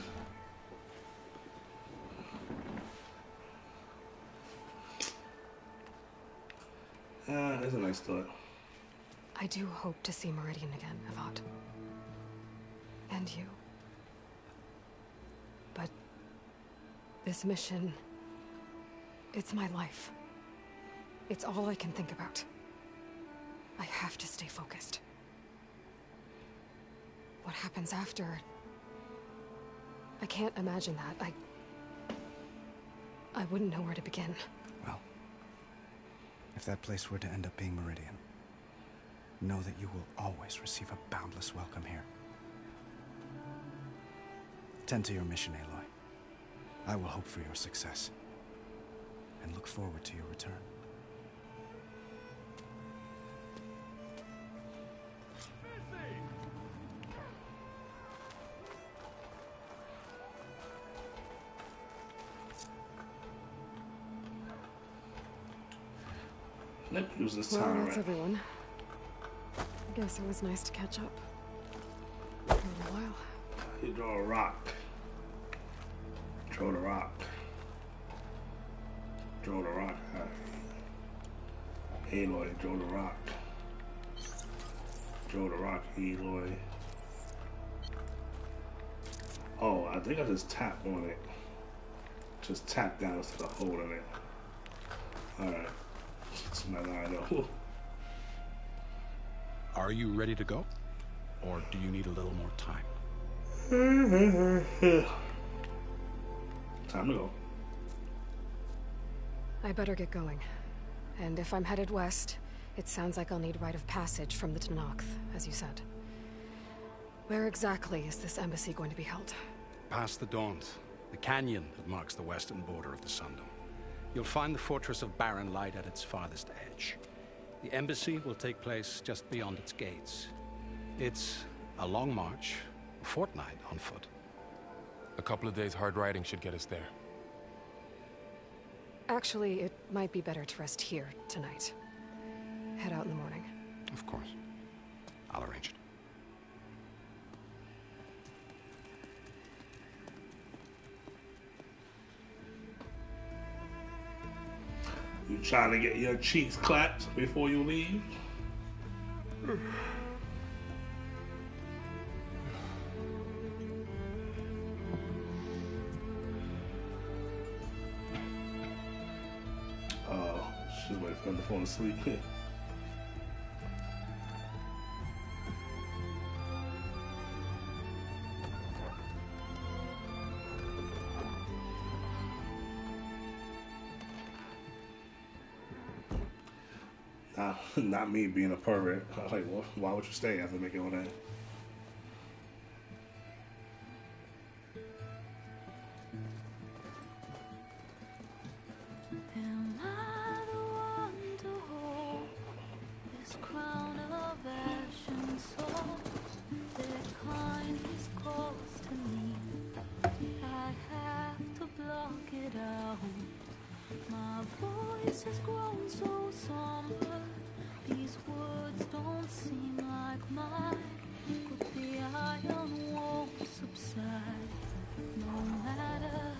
Speaker 1: That's a nice thought.
Speaker 2: I do hope to see Meridian again, Avad. And you. But this mission, it's my life. It's all I can think about. I have to stay focused. What happens after? I can't imagine that. I wouldn't know where to begin.
Speaker 10: Well, if that place were to end up being Meridian, know that you will always receive a boundless welcome here. Tend to your mission, Aloy. I will hope for your success, and look forward to your return.
Speaker 1: Let me use this
Speaker 2: well,
Speaker 1: time.
Speaker 2: That's everyone. I guess it was nice to catch up. For a little while.
Speaker 1: You draw a rock. Draw the rock. Draw the rock. Aloy, draw the rock. Draw the rock, Aloy. Oh, I think I just tap on it. Just tap down instead of holding it. Alright. Smell I know.
Speaker 6: Are you ready to go? Or do you need a little more time?
Speaker 1: Time to go.
Speaker 2: I better get going. And if I'm headed west, it sounds like I'll need rite of passage from the Tenakth, as you said. Where exactly is this embassy going to be held?
Speaker 6: Past the Dawns, the canyon that marks the western border of the Sundom. You'll find the fortress of Barren Light at its farthest edge. The embassy will take place just beyond its gates. It's a long march, a fortnight on foot.
Speaker 5: A couple of days hard riding should get us there.
Speaker 2: Actually, it might be better to rest here tonight. Head out in the morning.
Speaker 6: Of course. I'll arrange it.
Speaker 1: You trying to get your cheeks clapped before you leave? Oh, she's waiting for him to fall asleep. Not me being a pervert. I was like, well, why would you stay after making all that?
Speaker 18: Am I the one to hold this crown of ashen souls? Their kindness calls to me. I have to block it out. My voice has grown so somber. These words don't seem like mine, but the iron won't subside. No matter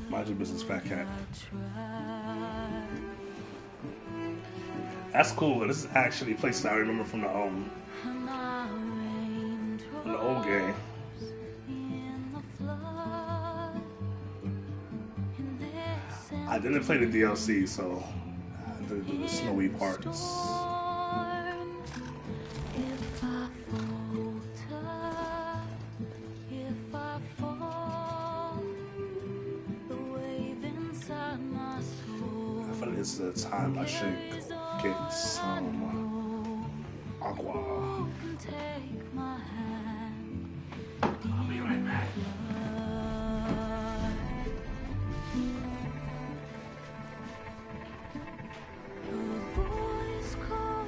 Speaker 1: Mind your business, fat cat.
Speaker 18: I
Speaker 1: That's cool. This is actually places I remember from the old game. I didn't play the DLC, so I didn't do the snowy parts. I feel like this is the time I should get some aqua.
Speaker 18: I'll be right back. Her voice calls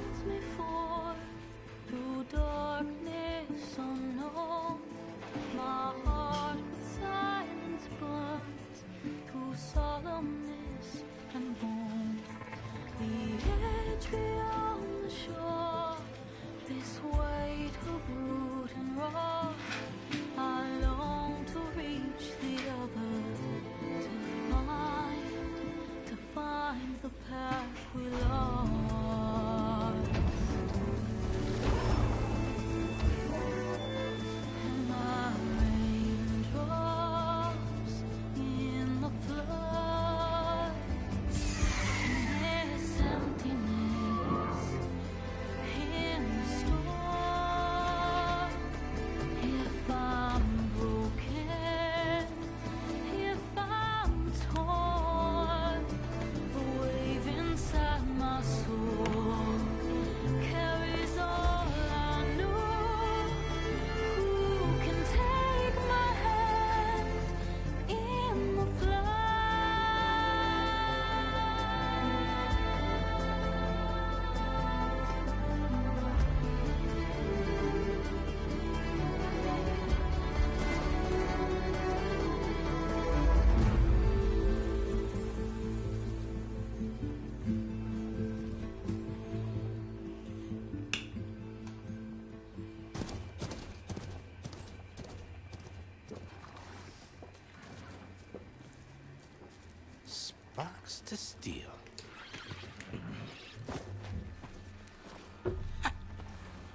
Speaker 6: Fox to steal.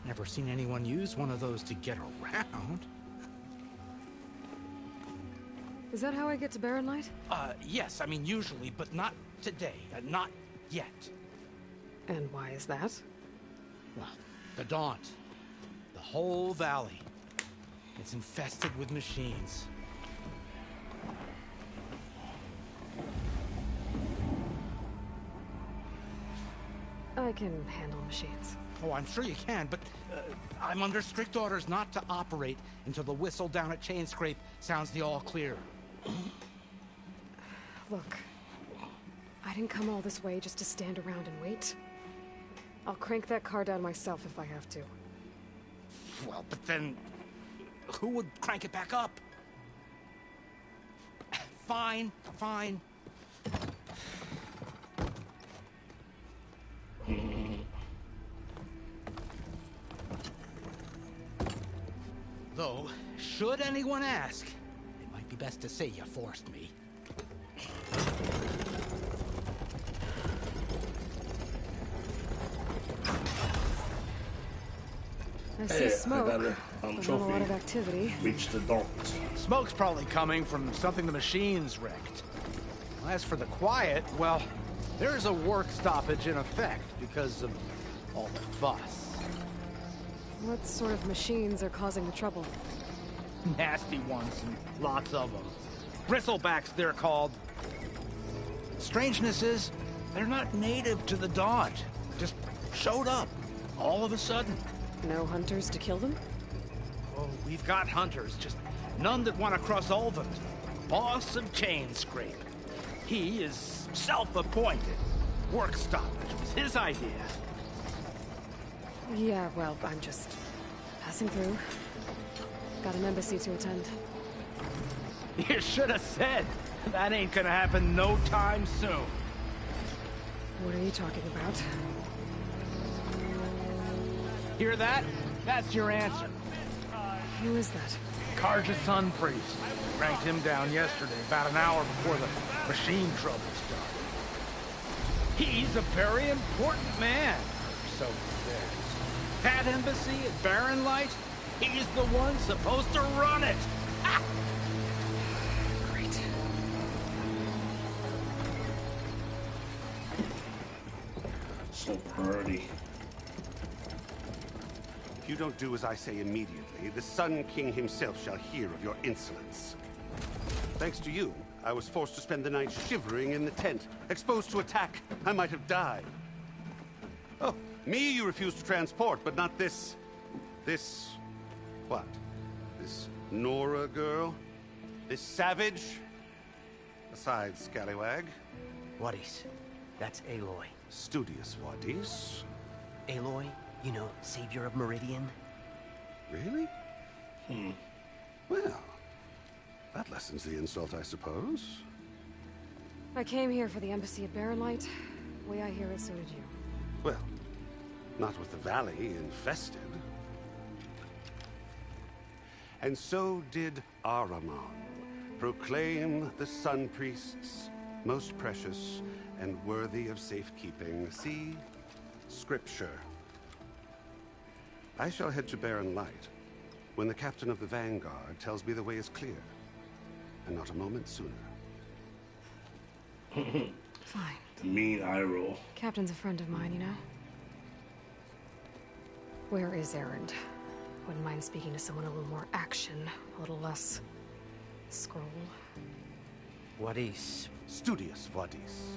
Speaker 6: Never seen anyone use one of those to get around.
Speaker 2: Is that how I get to Barren Light?
Speaker 6: Yes, I mean usually, but not today. Not yet.
Speaker 2: And why is that?
Speaker 6: Well, the Daunt. The whole valley. It's infested with machines.
Speaker 2: I can handle machines.
Speaker 6: Oh, I'm sure you can, but I'm under strict orders not to operate until the whistle down at Chain Scrape sounds the all clear.
Speaker 2: Look, I didn't come all this way just to stand around and wait. I'll crank that car down myself if I have to.
Speaker 6: Well, but then who would crank it back up? Fine, fine. Though, should anyone ask, it might be best to say you forced me.
Speaker 2: I see smoke,
Speaker 1: I got a
Speaker 2: but not a
Speaker 1: trophy.
Speaker 2: lot of activity.
Speaker 1: Reach the Daunt.
Speaker 8: Smoke's probably coming from something the machines wrecked. As for the quiet, well, there's a work stoppage in effect because of all the fuss.
Speaker 2: What sort of machines are causing the trouble?
Speaker 8: Nasty ones, and lots of them. Bristlebacks, they're called. Strangeness is, they're not native to the Daunt. Just showed up, all of a sudden.
Speaker 2: No hunters to kill them?
Speaker 8: Oh, we've got hunters, just none that want to cross over. Boss of Chain Scrape. He is self-appointed. Work stoppage was his idea.
Speaker 2: Yeah, well, I'm just passing through. Got an embassy to attend.
Speaker 8: You should have said. That ain't gonna happen no time soon.
Speaker 2: What are you talking about?
Speaker 8: Hear that? That's your answer.
Speaker 2: Who is that?
Speaker 8: Karja's son priest. Ranked him down yesterday, about an hour before the machine trouble started. He's a very important man, so he says. That embassy at Barren Light, he's the one supposed to run it. Ah!
Speaker 2: Great.
Speaker 1: So pretty.
Speaker 19: If you don't do as I say immediately, the Sun King himself shall hear of your insolence. Thanks to you, I was forced to spend the night shivering in the tent, exposed to attack. I might have died. Oh, me you refused to transport, but not this... what? This Nora girl? This savage? Besides, scallywag.
Speaker 20: Wadis. That's Aloy.
Speaker 19: Studious Wadis.
Speaker 20: Aloy, you know, savior of Meridian.
Speaker 19: Really? Well, that lessens the insult, I suppose.
Speaker 2: I came here for the embassy at Barren Light. Way I hear it, so did you.
Speaker 19: Well, not with the valley infested. And so did Ahriman. Proclaim the Sun Priests most precious and worthy of safekeeping. See? Scripture. I shall head to Barren Light when the captain of the Vanguard tells me the way is clear. And not a moment sooner.
Speaker 2: Fine.
Speaker 1: The mean eye roll.
Speaker 2: Captain's a friend of mine, you know? Where is Erend? Wouldn't mind speaking to someone a little more action, a little less scroll.
Speaker 20: Wadis.
Speaker 19: Studious Wadis.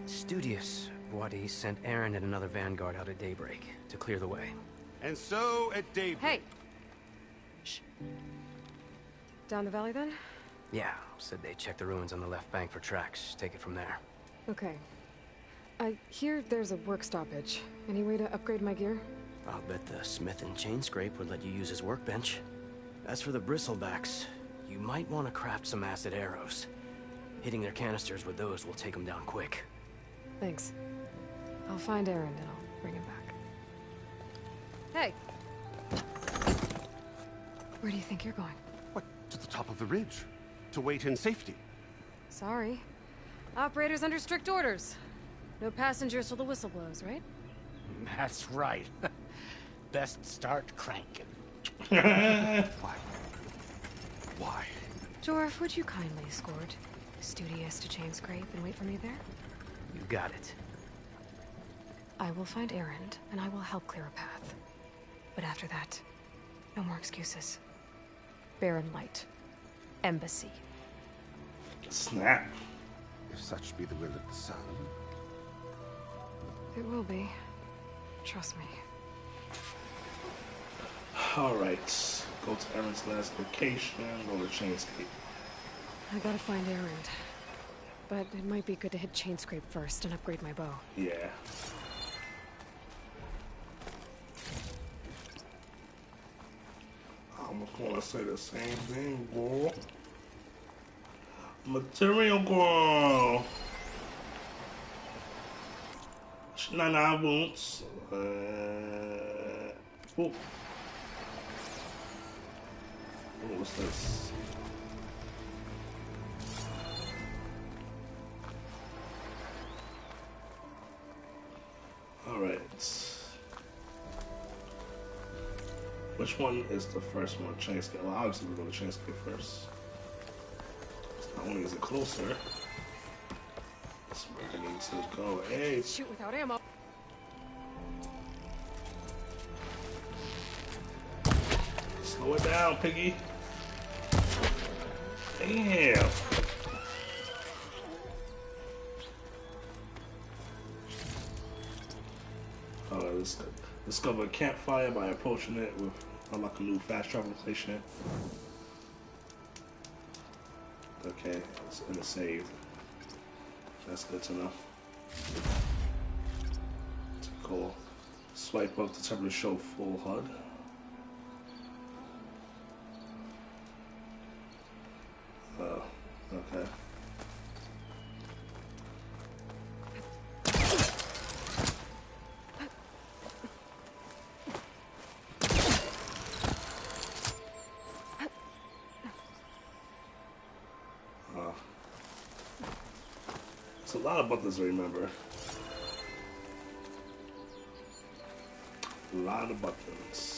Speaker 20: Studious Wadis sent Aaron and another Vanguard out at daybreak to clear the way.
Speaker 19: And so at daybreak...
Speaker 2: Hey! Shh. Down the valley, then?
Speaker 20: Yeah, said they checked the ruins on the left bank for tracks. Take it from there.
Speaker 2: Okay. I hear there's a work stoppage. Any way to upgrade my gear?
Speaker 20: I'll bet the smith and chain scrape would let you use his workbench. As for the bristlebacks, you might want to craft some acid arrows. Hitting their canisters with those will take them down quick.
Speaker 2: Thanks. I'll find Erend and I'll bring him back. Hey! Where do you think you're going?
Speaker 19: What? To the top of the ridge. To wait in safety.
Speaker 2: Sorry. Operators under strict orders. No passengers till the whistle blows, right?
Speaker 8: That's right. Best start cranking.
Speaker 6: Why?
Speaker 2: Jorf, would you kindly escort Studious to Chainscrape and wait for me there?
Speaker 20: You got it.
Speaker 2: I will find Erend, and I will help clear a path. But after that, no more excuses. Barren Light. Embassy.
Speaker 1: Snap.
Speaker 19: If such be the will of the sun.
Speaker 2: It will be. Trust me.
Speaker 1: Alright. Go to Erend's last location, go to Chainscape.
Speaker 2: I gotta find Erend. But it might be good to hit Chainscrape first and upgrade my bow.
Speaker 1: Yeah. I almost want to say the same thing, bro. Material girl. Nana boots. Oh, what's this? Alright. Which one is the first one? Chainscape. Well, obviously we're going to Chainscape first. Not only is it closer, that's where I need to go. Hey!
Speaker 2: Shoot without ammo.
Speaker 1: Slow it down, piggy. Damn. Discover a campfire by approaching it with unlock a new fast travel station. Okay, and it's saved. That's good to know. Cool. Swipe up to determine to show full HUD. Okay. It's a lot of buttons to remember. A lot of buttons.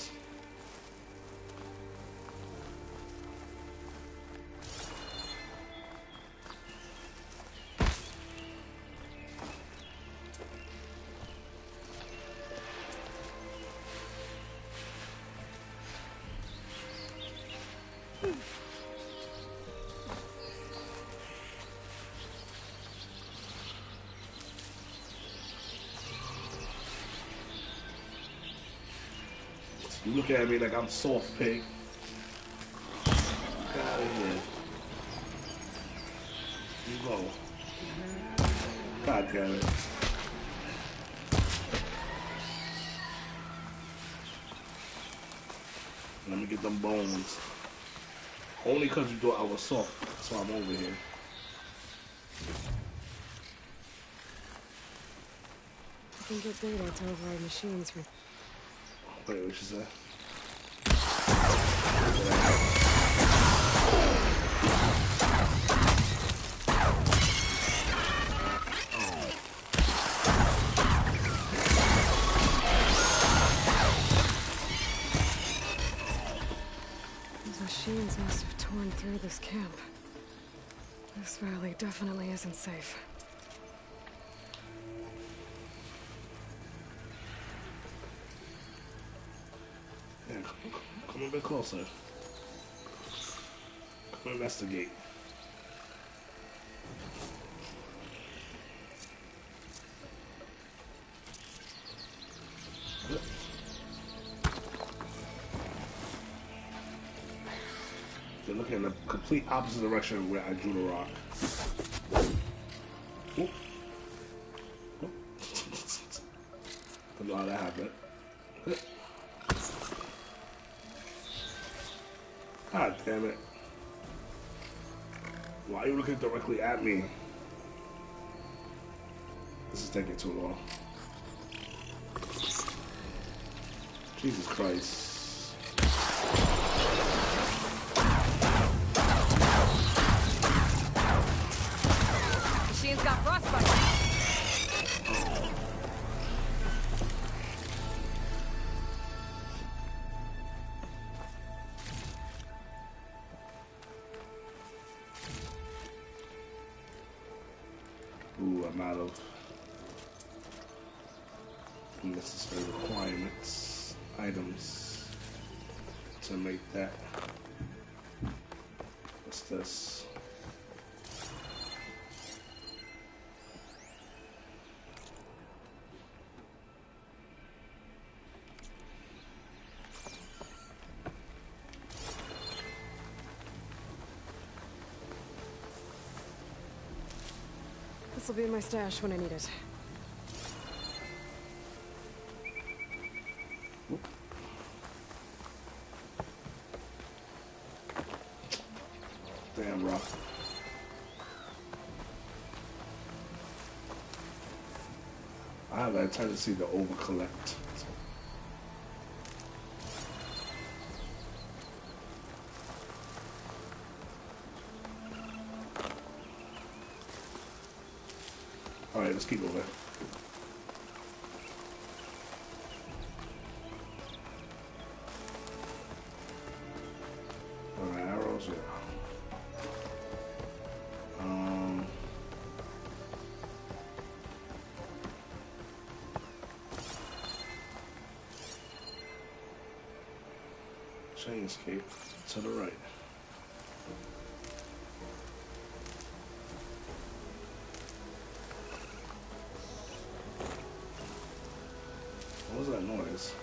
Speaker 1: You look at me like I'm soft, pig. Get out of here. You go. God damn it. Let me get them bones. Only because you thought I was soft, that's why I'm over here.
Speaker 2: I can get data to override machines from...
Speaker 1: Wait, what you say?
Speaker 2: These machines must have torn through this camp. This valley definitely isn't safe.
Speaker 1: Come a bit closer. Come investigate. You're looking in the complete opposite direction of where I drew the rock. Oop. Oop. Don't know how that happened. God damn it. Why are you looking directly at me? This is taking too long. Jesus Christ.
Speaker 2: Machine's got
Speaker 1: amount of necessary requirements, items to make that. What's this?
Speaker 2: This will be in my stash when I need it.
Speaker 1: Damn rock. I have a tendency to over-collect. Alright, let's keep moving. Alright, arrows, yeah. Chain escape to the right. What was that noise?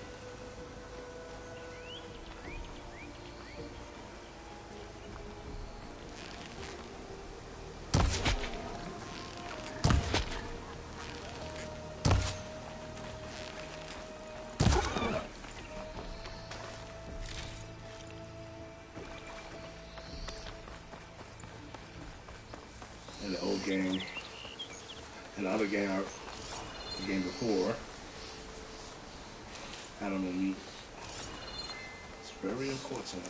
Speaker 1: In the old game, in the other game, the game before, animal meat. It's very important.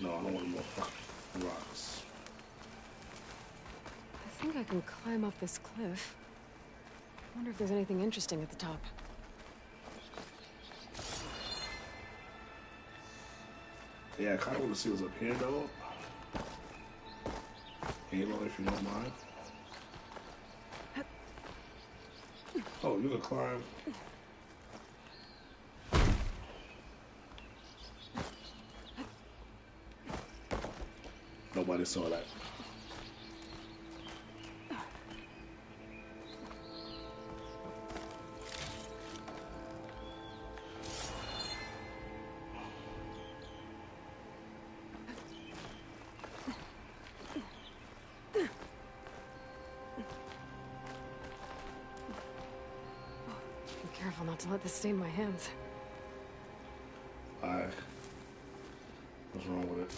Speaker 1: No, I don't want more rocks.
Speaker 2: I think I can climb up this cliff. I wonder if there's anything interesting at the top.
Speaker 1: Yeah, I kind of want to see what's up here, though. Halo, if you don't mind. Oh, you can climb. Nobody saw that.
Speaker 2: Be careful not to let this stain my hands.
Speaker 1: Why? What's wrong with it?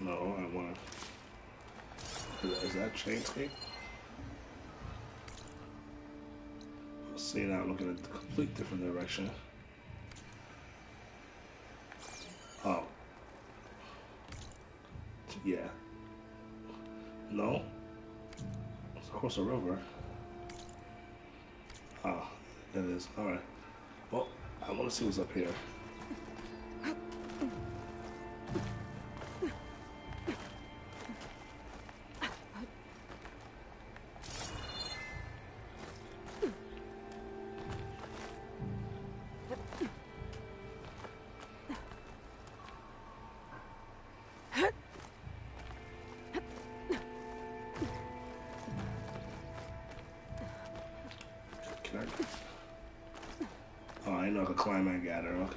Speaker 1: No, I want to. Is that Chainscape? See now, looking in a complete different direction. Oh. Yeah. No. It's across the river. Ah, it is. Alright. Well, I want to see what's up here. Can I? Oh, I know I can climb and gather. Okay.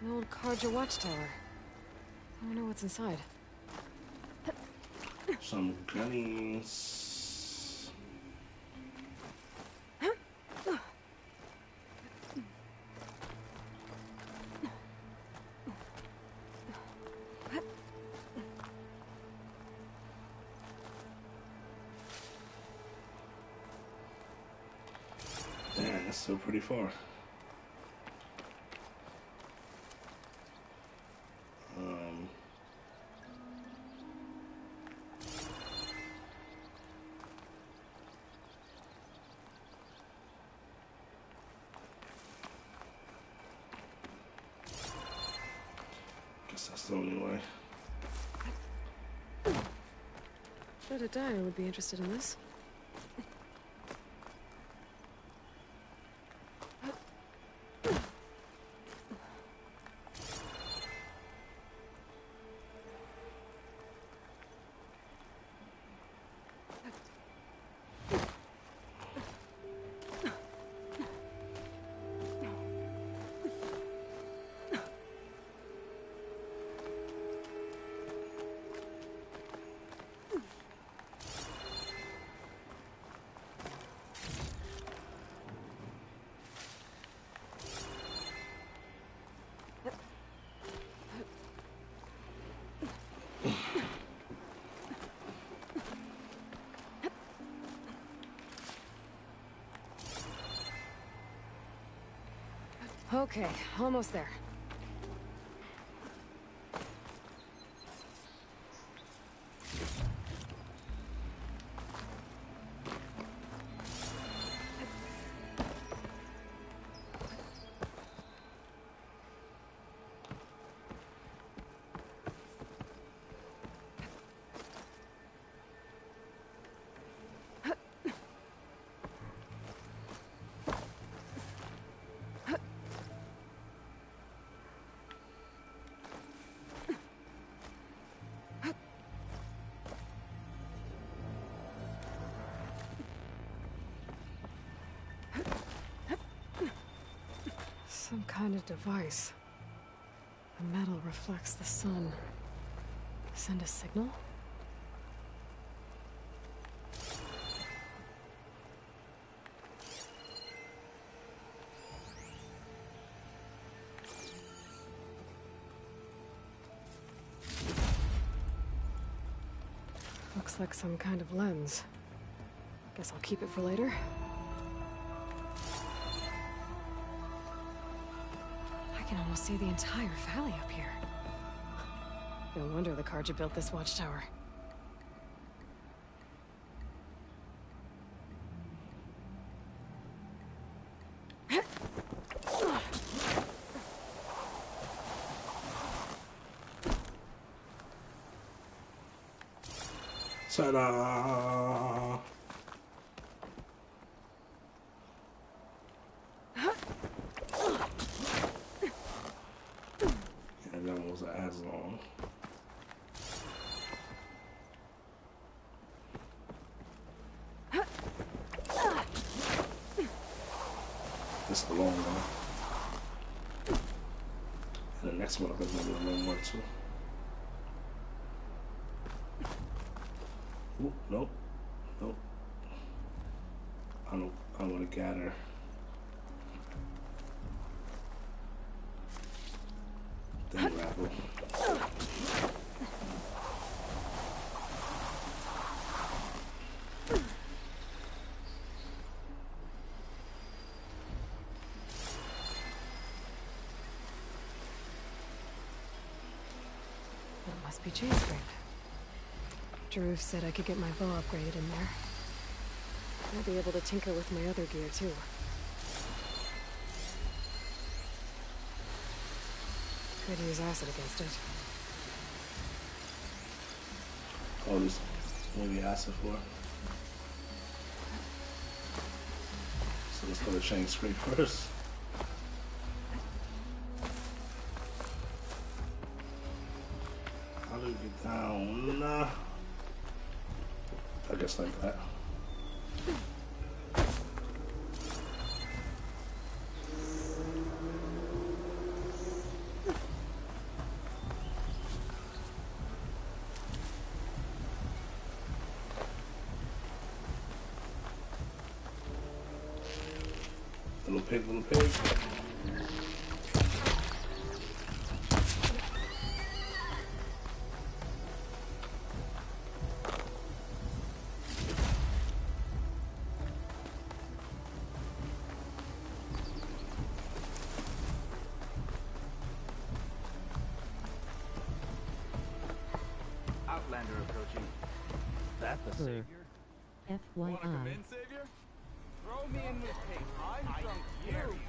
Speaker 2: An old Karja watchtower. I wonder what's inside.
Speaker 1: Some gunnies. That's still pretty far. Guess that's the only way.
Speaker 2: Bet a dyer would be interested in this. Okay, almost there. Some kind of device. The metal reflects the sun. Send a signal? Looks like some kind of lens. Guess I'll keep it for later. I can almost see the entire valley up here. No wonder the Carja built this watchtower.
Speaker 1: Ta-da! Yeah, that one wasn't as long. This is the long one. And the next one I think is going to be a long one too. Ooh, nope. Nope. I want to gather. Then grapple.
Speaker 2: That must be chain scrape. Jaruf said I could get my bow upgraded in there. I'll be able to tinker with my other gear, too. Could use acid against it.
Speaker 1: Oh, this maybe acid for it. So let's go to chain scrape first. How do we get down? I guess like that. Little pig, little pig.
Speaker 8: Outlander approaching. That the savior?
Speaker 16: Wanna come
Speaker 14: FYI.
Speaker 16: in, Savior? Throw me in with tape. I'm drunk you.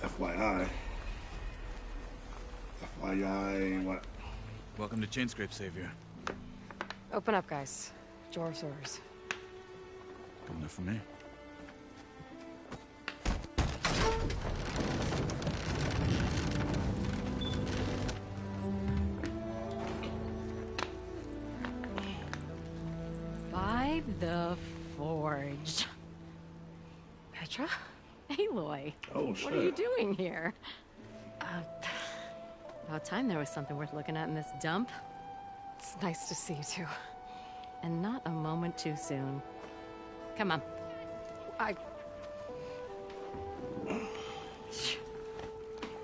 Speaker 1: FYI. FYI, what?
Speaker 21: Welcome to Chainscrape, Savior.
Speaker 2: Open up, guys. Jor's orders.
Speaker 21: Good enough for me.
Speaker 22: By the Forge.
Speaker 2: Petra?
Speaker 22: Aloy.
Speaker 1: Oh,
Speaker 22: What are you doing here? About time there was something worth looking at in this dump.
Speaker 2: It's nice to see you too.
Speaker 22: And not a moment too soon. Come on.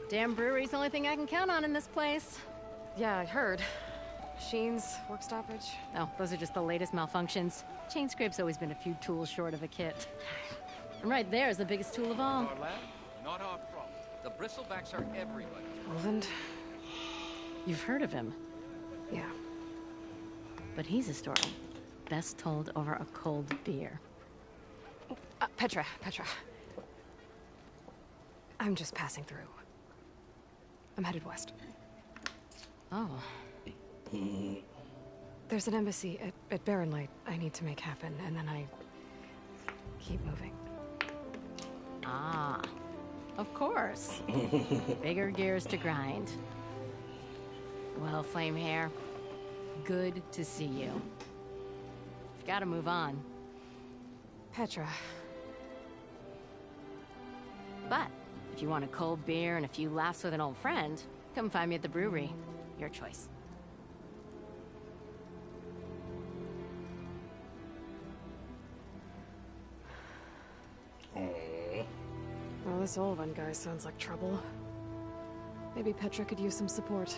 Speaker 22: Damn brewery's the only thing I can count on in this place.
Speaker 2: Yeah, I heard. Machines, work stoppage.
Speaker 22: Oh, those are just the latest malfunctions. Chainscrape's always been a few tools short of a kit. And right there is the biggest tool of all.
Speaker 13: Our lab, not our problem. The bristlebacks are everybody.
Speaker 2: Roland?
Speaker 22: You've heard of him.
Speaker 2: Yeah.
Speaker 22: But he's a story best told over a cold beer.
Speaker 2: Petra. I'm just passing through. I'm headed west.
Speaker 22: Oh.
Speaker 2: There's an embassy at Barren Light I need to make happen, and then I keep moving.
Speaker 22: Ah. Of course. Bigger gears to grind. Well, Flame Hair, good to see you. You've got to move on.
Speaker 2: Petra.
Speaker 22: But if you want a cold beer and a few laughs with an old friend, come find me at the brewery. Your choice.
Speaker 2: Well, this Olvan guy sounds like trouble. Maybe Petra could use some support.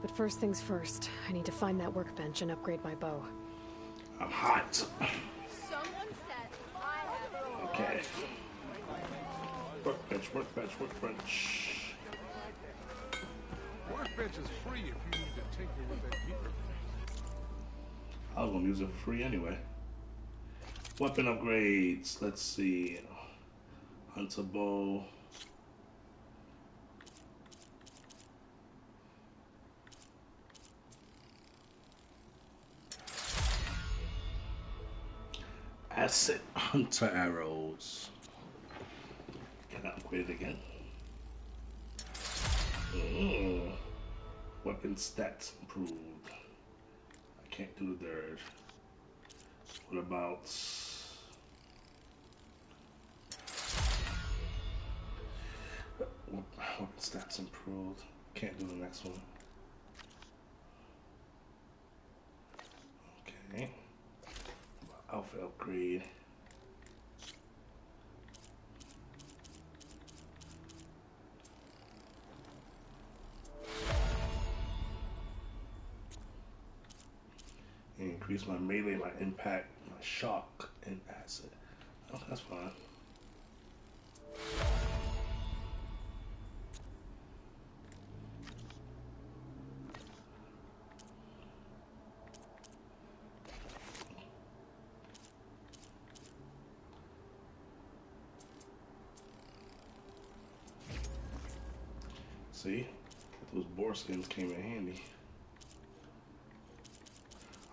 Speaker 2: But first things first, I need to find that workbench and upgrade my bow.
Speaker 1: I'm hot.
Speaker 18: Someone said I have
Speaker 1: Okay. Workbench.
Speaker 12: Workbench is free if you need to tinker with that gear.
Speaker 1: I was gonna use it for free anyway. Weapon upgrades. Let's see. Hunter bow. Acid hunter arrows. Can I upgrade it again? Weapon stats improved. I can't do the third. What about weapon stats improved? Can't do the next one. Okay. Outfit upgrade. Increase my melee, my impact, my shock, and acid. Oh, that's fine. See, those boar skins came in handy.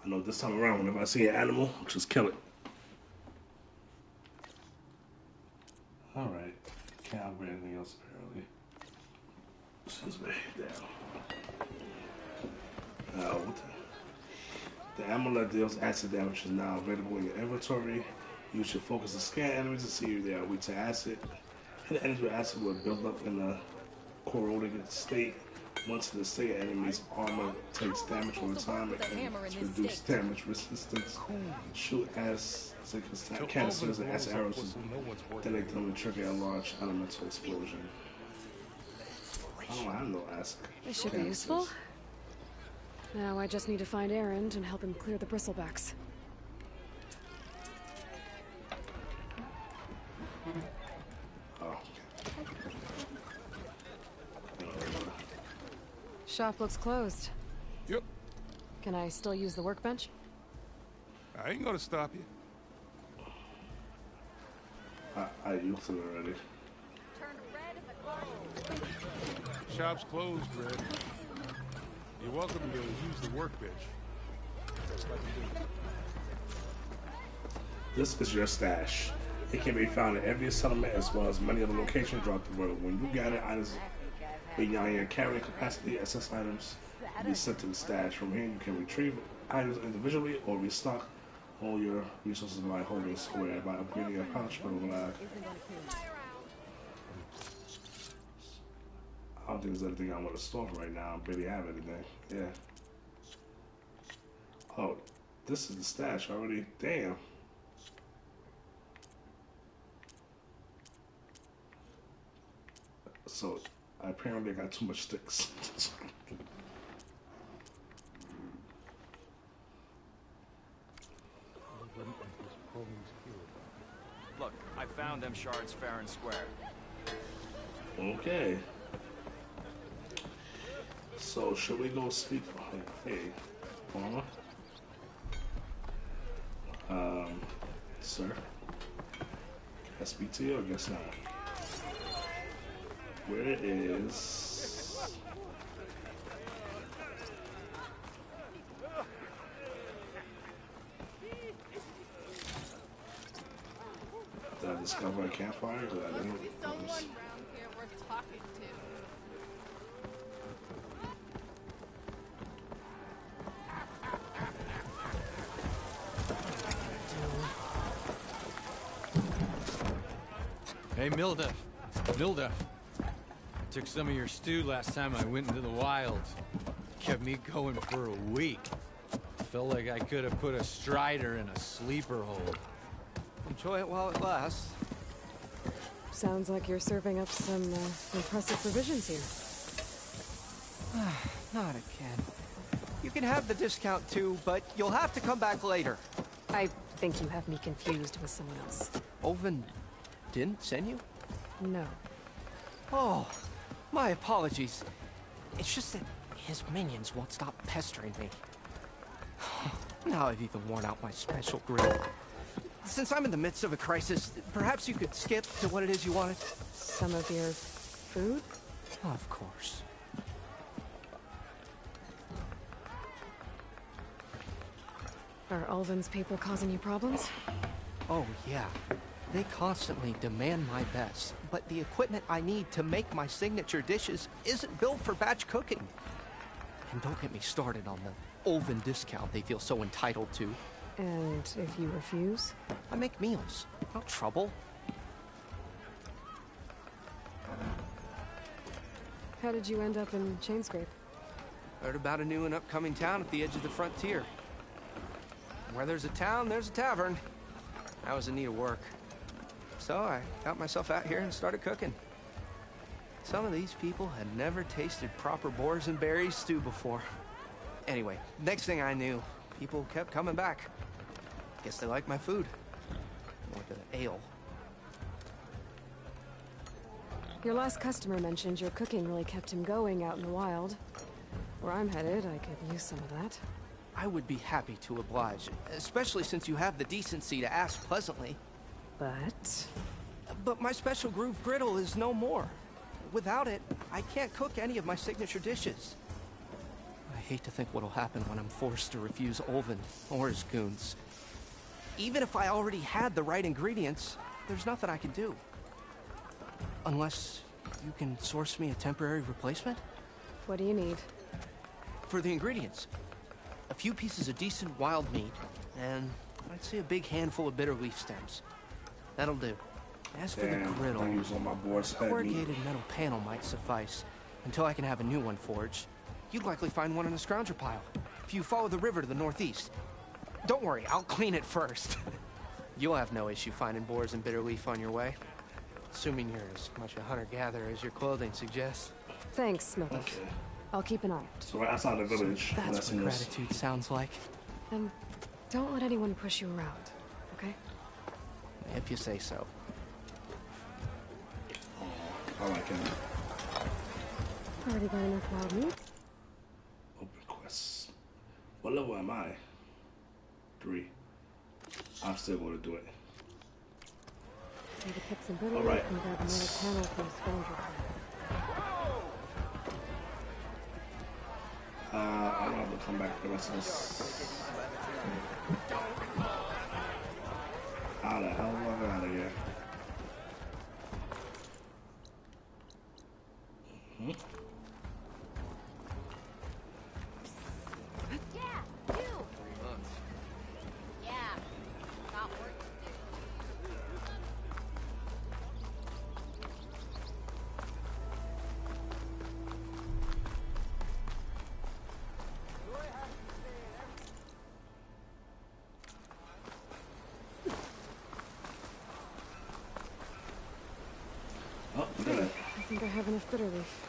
Speaker 1: I know this time around, whenever I see an animal, just kill it. Alright. Can't upgrade anything else apparently. Excuse me. Down. What the amulet deals acid damage is now available in your inventory. Use your focus to scan enemies to see if they are weak to acid. Hit enemies with acid will build up in a corroding state. Once in the state, enemy's armor takes damage over time and reduce damage resistance. Shoot as canisters and as arrows to detonate them and trigger a large elemental explosion. I don't have no ask.
Speaker 2: This should be useful. Now I just need to find Erend and help him clear the bristlebacks. shop looks closed.
Speaker 12: Yep.
Speaker 2: Can I still use the workbench?
Speaker 12: I ain't gonna stop you.
Speaker 1: I used it already.
Speaker 12: Shop's closed, Red. You're welcome to use the workbench. Just like you do.
Speaker 1: This is your stash. It can be found in every settlement as well as many other locations throughout the world. When you gather items beyond your carrying capacity, excess items will be sent to the stash. From here, you can retrieve items individually or restock all your resources by holding square by upgrading your pouch or lag. I don't think there's anything I want to store for right now. I barely have anything. Yeah. Oh, this is the stash already. Damn. So, I apparently got too much sticks.
Speaker 13: Look, I found them shards fair and square.
Speaker 1: Okay. So, should we go speak? Hey, farmer. Sir. Can I speak to you? I guess not. Where is... Did I discover a campfire? Did I didn't?
Speaker 3: Hey, Milda. I took some of your stew last time I went into the wilds. Kept me going for a week. Felt like I could have put a strider in a sleeper hole.
Speaker 4: Enjoy it while it lasts.
Speaker 2: Sounds like you're serving up some impressive provisions here.
Speaker 4: Not again. You can have the discount too, but you'll have to come back later.
Speaker 2: I think you have me confused with someone else.
Speaker 4: Oven didn't send you?
Speaker 2: No.
Speaker 4: Oh, my apologies. It's just that his minions won't stop pestering me. Now I've even worn out my special grill. Since I'm in the midst of a crisis, perhaps you could skip to what it is you wanted?
Speaker 2: Some of your food?
Speaker 4: Of course.
Speaker 2: Are Ulvin's people causing you problems?
Speaker 4: Oh, yeah. They constantly demand my best, but the equipment I need to make my signature dishes isn't built for batch cooking. And don't get me started on the Ulvin discount they feel so entitled to.
Speaker 2: And if you refuse?
Speaker 4: I make meals. No trouble.
Speaker 2: How did you end up in Chainscrape?
Speaker 4: Heard about a new and upcoming town at the edge of the frontier. Where there's a town, there's a tavern. I was in need of work. So I got myself out here and started cooking. Some of these people had never tasted proper boars and berries stew before. Anyway, next thing I knew, people kept coming back. Guess they like my food. Or the ale.
Speaker 2: Your last customer mentioned your cooking really kept him going out in the wild. Where I'm headed, I could use some of that.
Speaker 4: I would be happy to oblige, especially since you have the decency to ask pleasantly. But my special groove griddle is no more. Without it, I can't cook any of my signature dishes. I hate to think what'll happen when I'm forced to refuse Ulvin or his goons. Even if I already had the right ingredients, there's nothing I can do. Unless you can source me a temporary replacement?
Speaker 2: What do you need?
Speaker 4: For the ingredients, a few pieces of decent wild meat, and I'd say a big handful of bitter leaf stems. That'll do. As for the griddle,
Speaker 1: I use on my board's
Speaker 4: a
Speaker 1: head
Speaker 4: corrugated
Speaker 1: meat.
Speaker 4: metal panel might suffice. Until I can have a new one forged. You'd likely find one in a scrounger pile, if you follow the river to the northeast. Don't worry, I'll clean it first. You'll have no issue finding boars and bitter leaf on your way. Assuming you're as much a hunter-gatherer as your clothing suggests.
Speaker 2: Thanks, Smith.
Speaker 1: Okay.
Speaker 2: I'll keep an eye.
Speaker 1: So right outside the village.
Speaker 4: That's what gratitude sounds like.
Speaker 2: And don't let anyone push you around, okay?
Speaker 4: If you say so.
Speaker 1: I like him.
Speaker 2: Already got enough wild meat?
Speaker 1: What level am I? 3. I'm still going to do it.
Speaker 7: Maybe pick some bitter
Speaker 1: All right.
Speaker 7: and grab another panel from the scoundrel.
Speaker 1: I'm gonna have to come back for the rest of this. How the hell do I get out of here? Oh, look at that.
Speaker 7: I think I have enough bitter leaf.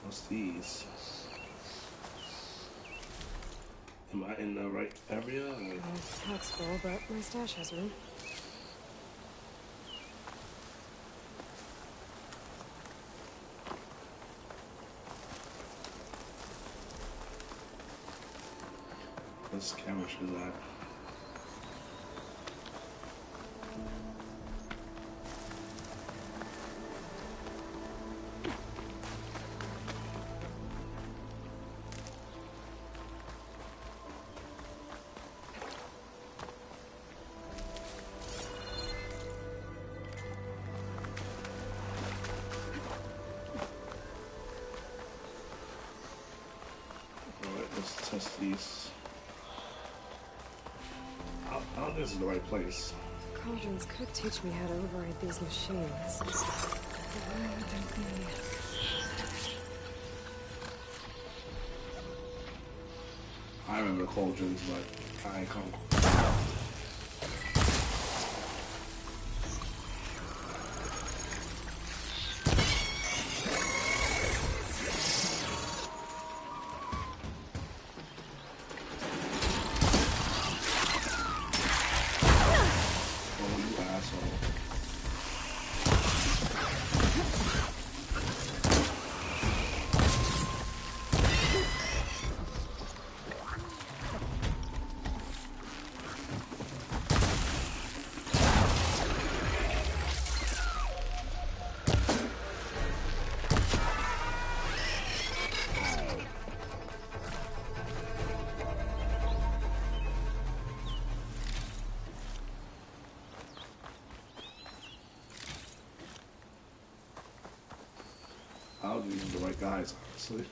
Speaker 1: What's these? Am I in the right area?
Speaker 7: My pack's full, but my stash has room.
Speaker 1: What skirmish is that? Alright, let's test these. I don't think this is the right place.
Speaker 7: Cauldrons could teach me how to override these machines.
Speaker 1: I remember cauldrons, but I ain't come. I don't think these are the right guys, honestly.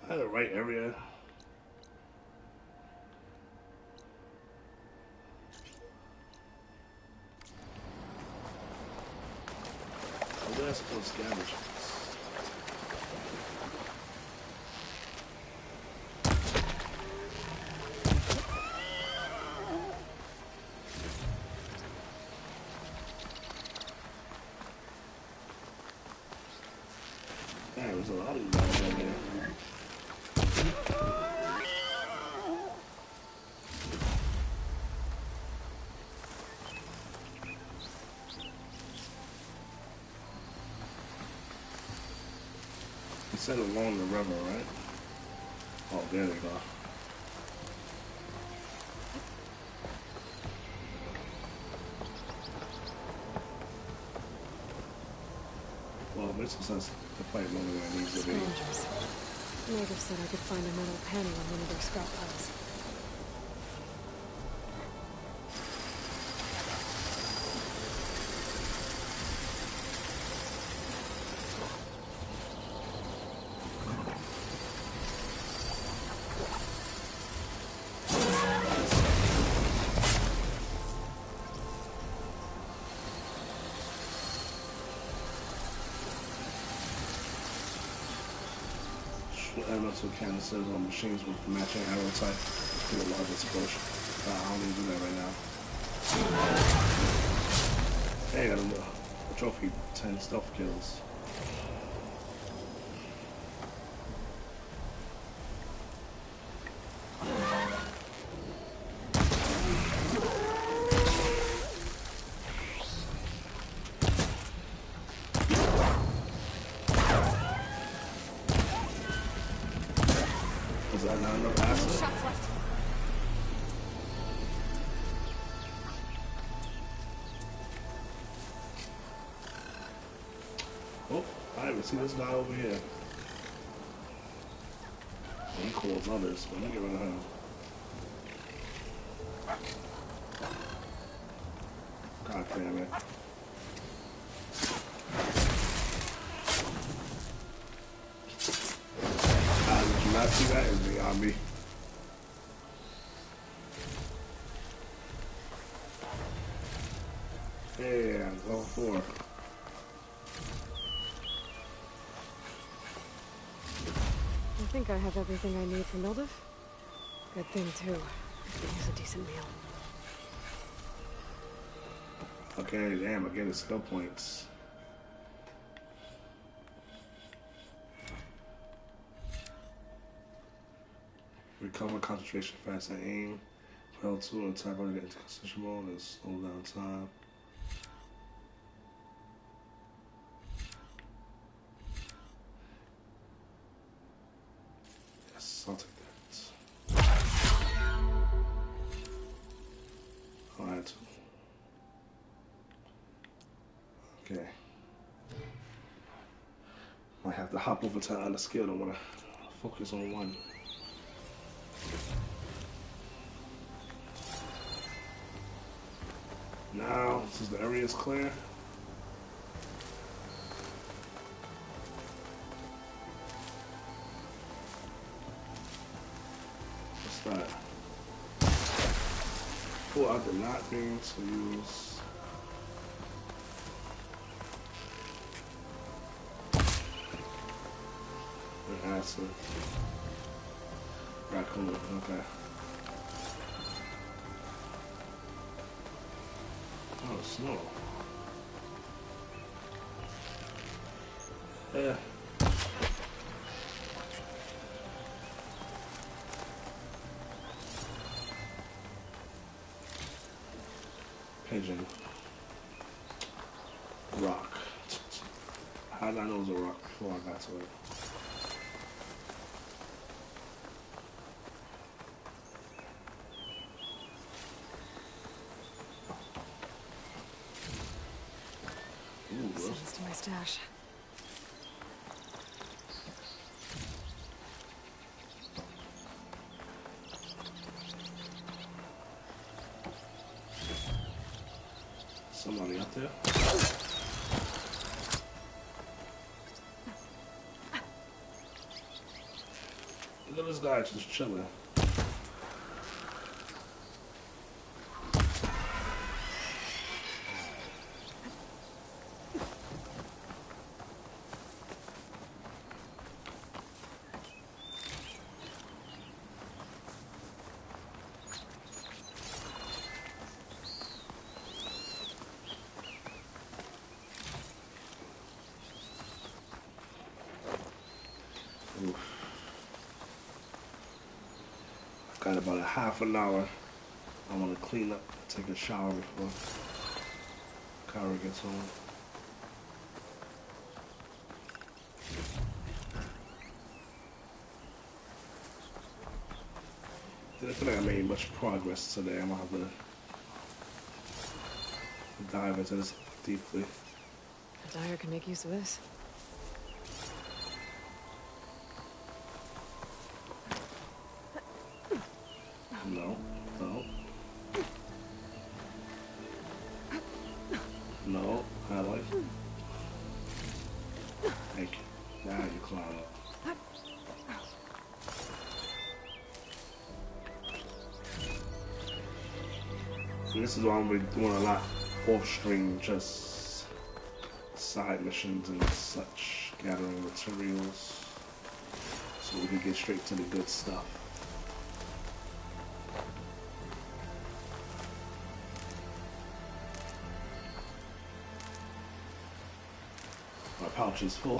Speaker 1: I had the right area. That's supposed to scavenge. Man, there's a lot of you guys down there. He said along the river, right? Oh, there they go. Well, it makes sense to fight longer than it needs to be.
Speaker 7: Scavengers. Native said I could find a metal panel on one of their scrap piles.
Speaker 1: Elemental canisters on machines with matching arrow type to a large explosion. I don't need to do that right now. Hey, I got a trophy, 10 stealth kills. Is that not enough acid?
Speaker 2: Shots left.
Speaker 1: Oh, I haven't seen this guy over here. He calls others. Let me get rid of him. God damn it. Did you not see that? It's beyond me. Yeah, go for it.
Speaker 7: I think I have everything I need for Mildev. Good thing, too. I could use a decent meal.
Speaker 1: Okay, damn, I get his skill points. Recover concentration fast and aim. L2 and type on get into concentration mode and slow down time. Yes, I'll take that. Alright. Okay. Might have to hop over to another skill. I don't want to focus on one. Now, since the area is clear, what's that? Pull out the knot beam to use. An acid. Raccoon, okay. Oh, snow. Yeah. Pigeon. Rock. How did I know it was a rock before I got to it?
Speaker 2: Sends to my stash.
Speaker 1: Somebody up there? Look at this guy just chilling. Got about a half an hour. I want to clean up, take a shower before Kara gets home. Didn't feel like I made much progress today. I'm gonna have to dive into this deeply.
Speaker 2: Dyer can make use of this.
Speaker 1: No, no. No, I like. Thank you. Now you climb up. This is why I'm doing a lot off-stream, just side missions and such, gathering materials. So we can get straight to the good stuff. My pouch is full.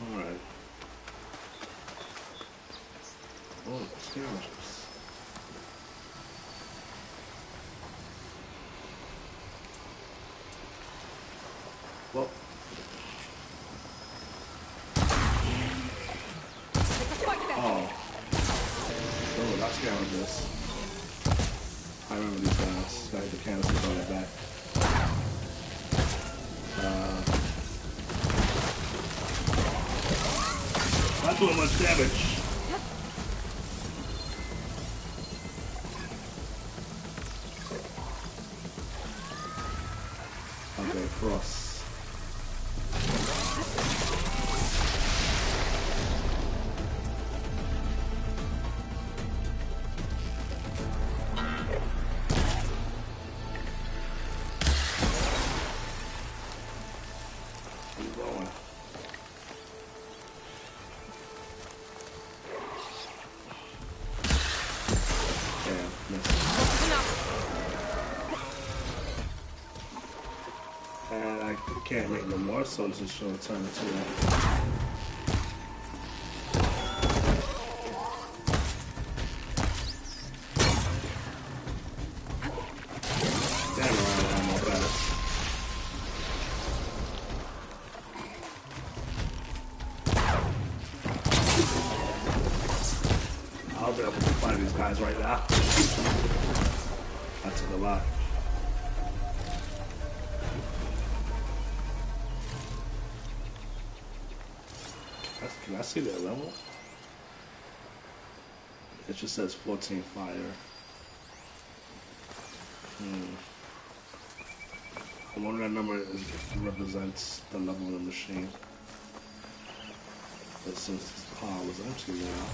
Speaker 1: Alright. Oh, scavengers. Well. Oh. Oh, that's scavengers. I remember these guys. Got the canisters on their back. Not doing much damage. Okay, cross. Keep going. Damn, missed. And I can't make no more, so it's just going to turn into that. Damn, I'm more better. I'll be able to find these guys right now. That took a lot. Can I see that level? It just says 14 fire. I wonder that number represents the level of the machine. But since this pile is empty now.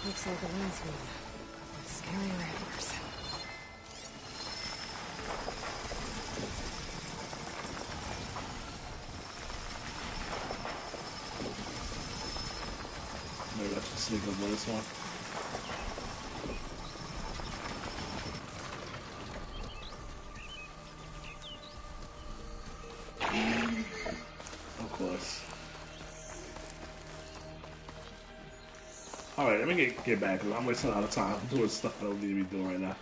Speaker 2: Looks like a landscape. Scary ramblers.
Speaker 1: Maybe I should sneak up on this one. Of course. Alright, let me get back, because I'm wasting a lot of time doing stuff I don't need to be doing right now.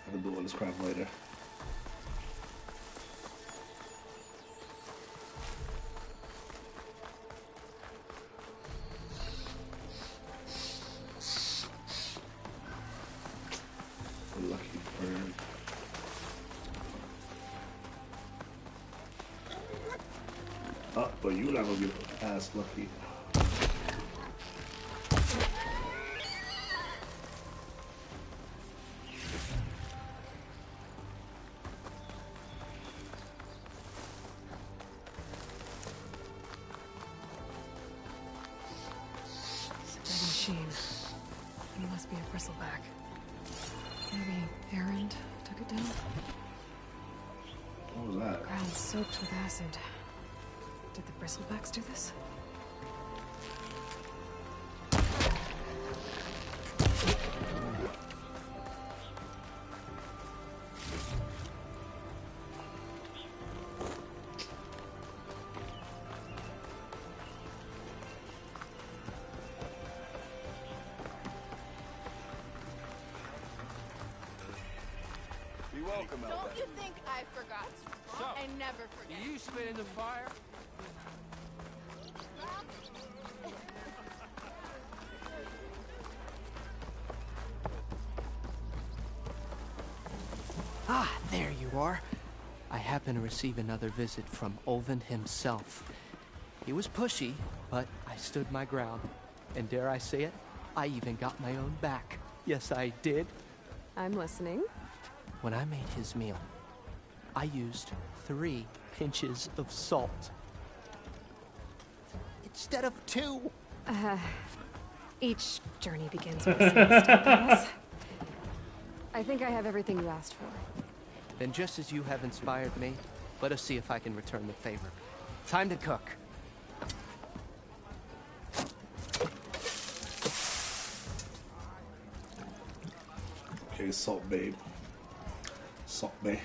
Speaker 1: I can do all this crap later. Lucky bird. Oh, but you're not gonna get as lucky.
Speaker 2: It's a dead machine. It must be a bristleback. Maybe Errand took it down?
Speaker 1: What was that?
Speaker 2: Ground soaked with acid. Did the bristlebacks do this?
Speaker 16: Be welcome,
Speaker 15: Don't you think I forgot?
Speaker 4: So,
Speaker 15: I never forget.
Speaker 4: Do you spit in the fire? Ah, there you are. I happen to receive another visit from Olvin himself. He was pushy, but I stood my ground. And dare I say it, I even got my own back. Yes, I did.
Speaker 2: I'm listening.
Speaker 4: When I made his meal, I used 3 pinches of salt. Instead of 2.
Speaker 2: Each journey begins with a single step, I guess. I think I have everything you asked for.
Speaker 4: Then just as you have inspired me, let us see if I can return the favor. Time to cook.
Speaker 1: Okay, salt babe. Salt babe.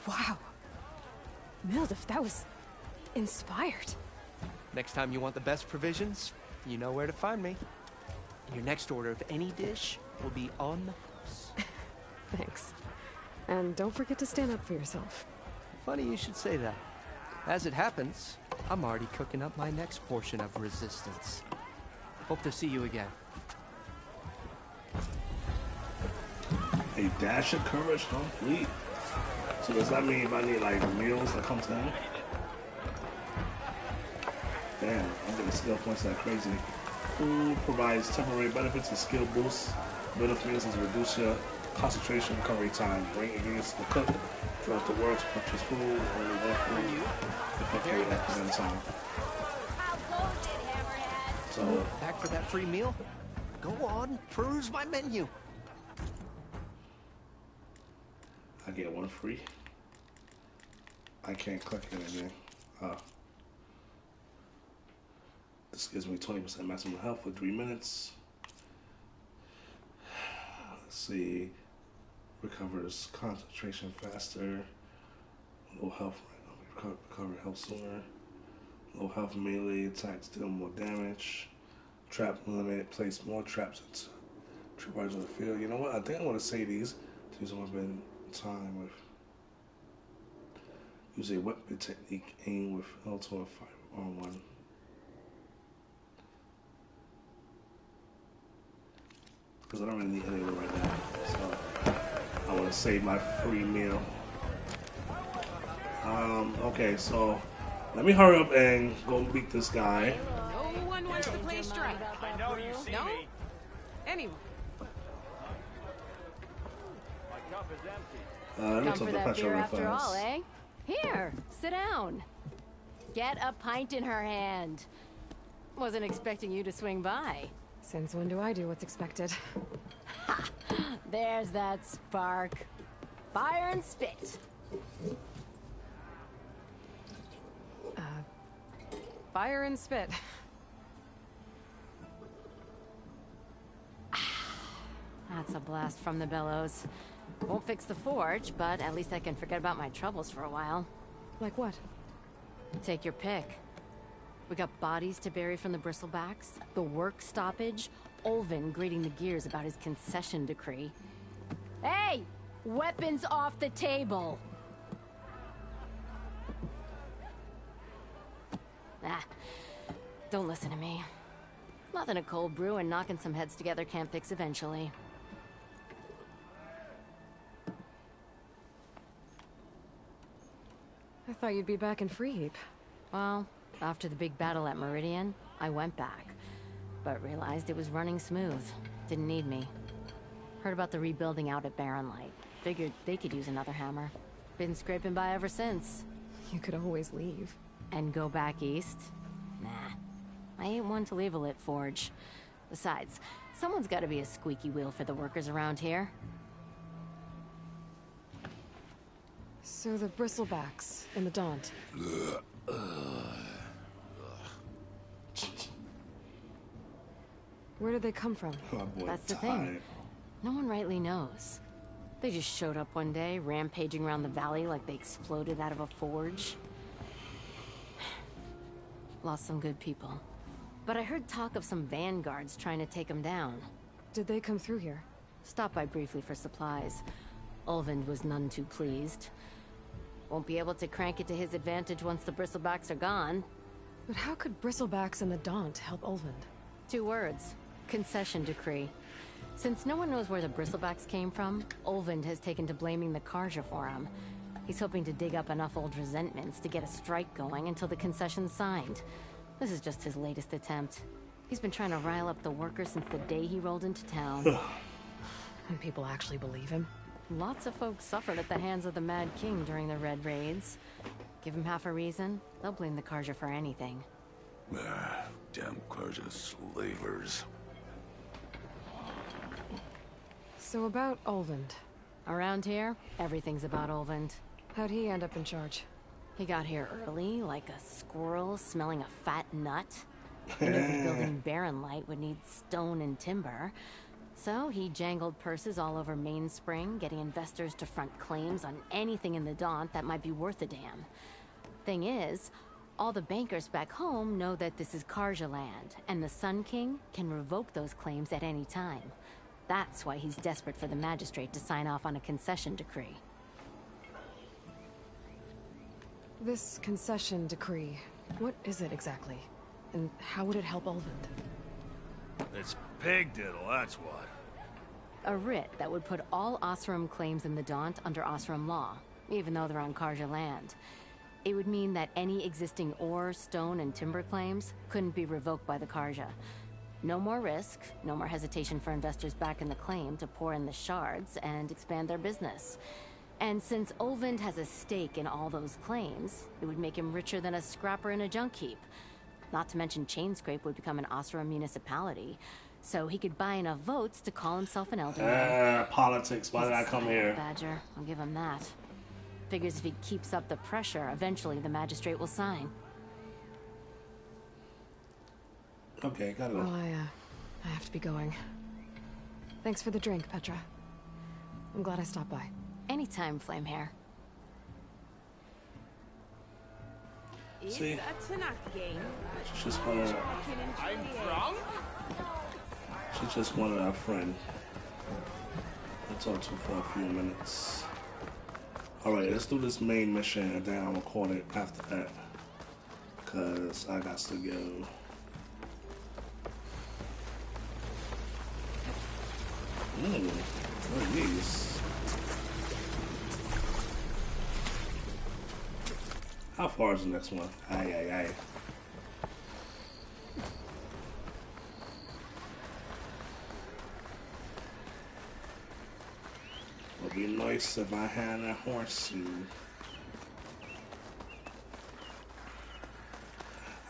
Speaker 2: Wow. Mildif, that was inspired.
Speaker 4: Next time you want the best provisions, you know where to find me. Your next order of any dish will be on the house.
Speaker 2: Thanks. And don't forget to stand up for yourself.
Speaker 4: Funny you should say that. As it happens, I'm already cooking up my next portion of resistance. Hope to see you again.
Speaker 1: A dash of courage complete. So does that mean if I need like meals that comes down? Damn, I'm getting skill points like crazy. Food provides temporary benefits and skill boosts. Better meals to reduce your concentration and recovery time. Bring ingredients to cook. Throughout the world to purchase food. Only one food. Effectively at the time. So
Speaker 4: back for that free meal? Go on, peruse my menu.
Speaker 1: I get one free. I can't click anything. This gives me 20% maximum health for 3 minutes. Let's see. Recovers concentration faster. Low health. Recover health sooner. Low health melee attacks deal more damage. Trap limit. Place more traps into tripwires on the field. You know what? I think I want to say these to use a weapon time with. Use a weapon technique. Aim with L2 and 5 on 1. Because I don't really need any of it right now. So I want to save my free meal. Okay, so let me hurry up and go beat this guy.
Speaker 9: No one wants to play strike. I know you see me.
Speaker 2: Anyone.
Speaker 9: My cup is empty.
Speaker 1: Let me
Speaker 22: Come
Speaker 1: talk
Speaker 22: for
Speaker 1: the
Speaker 22: that
Speaker 1: pressure
Speaker 22: beer
Speaker 1: real
Speaker 22: after all,
Speaker 1: fast.
Speaker 22: eh? Here, sit down. Get a pint in her hand. Wasn't expecting you to swing by.
Speaker 2: Since when do I do what's expected?
Speaker 22: Ha! There's that spark. Fire and spit.
Speaker 2: Fire and spit.
Speaker 22: That's a blast from the bellows. Won't fix the forge, but at least I can forget about my troubles for a while.
Speaker 2: Like what?
Speaker 22: Take your pick. We got bodies to bury from the bristlebacks, the work stoppage, Olvin grating the gears about his concession decree. Hey! Weapons off the table! Ah, don't listen to me. Nothing a cold brew and knocking some heads together can't fix eventually.
Speaker 2: I thought you'd be back in Freeheap.
Speaker 22: Well, after the big battle at Meridian, I went back. But realized it was running smooth. Didn't need me. Heard about the rebuilding out at Barren Light. Figured they could use another hammer. Been scraping by ever since.
Speaker 2: You could always leave.
Speaker 22: And go back east? Nah. I ain't one to leave a lit forge. Besides, someone's gotta be a squeaky wheel for the workers around here.
Speaker 2: So the bristlebacks in the Daunt. Where did they come from?
Speaker 22: That's the thing. No one rightly knows. They just showed up one day, rampaging around the valley like they exploded out of a forge. Lost some good people. But I heard talk of some vanguards trying to take them down.
Speaker 2: Did they come through here?
Speaker 22: Stopped by briefly for supplies. Ulvund was none too pleased. Won't be able to crank it to his advantage once the bristlebacks are gone.
Speaker 2: But how could bristlebacks and the Daunt help Ulvund?
Speaker 22: 2 words. Concession decree. Since no one knows where the bristlebacks came from, Ulvund has taken to blaming the Karja for him. He's hoping to dig up enough old resentments to get a strike going until the concession's signed. This is just his latest attempt. He's been trying to rile up the workers since the day he rolled into town.
Speaker 2: And people actually believe him?
Speaker 22: Lots of folks suffered at the hands of the Mad King during the Red Raids. Give them half a reason, they'll blame the Karja for anything.
Speaker 21: Damn Karja slavers.
Speaker 2: So about Olvend.
Speaker 22: Around here, everything's about Olvend.
Speaker 2: How'd he end up in charge?
Speaker 22: He got here early, like a squirrel smelling a fat nut. He knew the building Baron Light would need stone and timber. So he jangled purses all over Mainspring, getting investors to front claims on anything in the Daunt that might be worth a damn. Thing is, all the bankers back home know that this is Karja land, and the Sun King can revoke those claims at any time. That's why he's desperate for the magistrate to sign off on a concession decree.
Speaker 2: This concession decree, what is it exactly? And how would it help Olvend?
Speaker 13: It's pig diddle, that's what.
Speaker 22: A writ that would put all Osram claims in the Daunt under Osram law, even though they're on Karja land. It would mean that any existing ore, stone, and timber claims couldn't be revoked by the Karja. No more risk, no more hesitation for investors back in the claim to pour in the shards and expand their business. And since Olvend has a stake in all those claims, it would make him richer than a scrapper in a junk heap. Not to mention Chainscrape would become an Osram municipality, so he could buy enough votes to call himself an elderman.
Speaker 1: Politics, why did I come here?
Speaker 22: Badger, I'll give him that. Figures if he keeps up the pressure, eventually the magistrate will sign.
Speaker 1: Okay, gotta go.
Speaker 2: Well, I have to be going. Thanks for the drink, Petra. I'm glad I stopped by.
Speaker 22: Anytime, Flamehair.
Speaker 1: See?
Speaker 9: It's a Tanakh game.
Speaker 1: She just wanted.
Speaker 9: I'm drunk?
Speaker 1: She just wanted our friend. I talked to her for a few minutes. Alright, let's do this main mission and then I'll record it after that. Cause I got to go. What are these? How far is the next one? Aye. Would be nice if I had a horseshoe.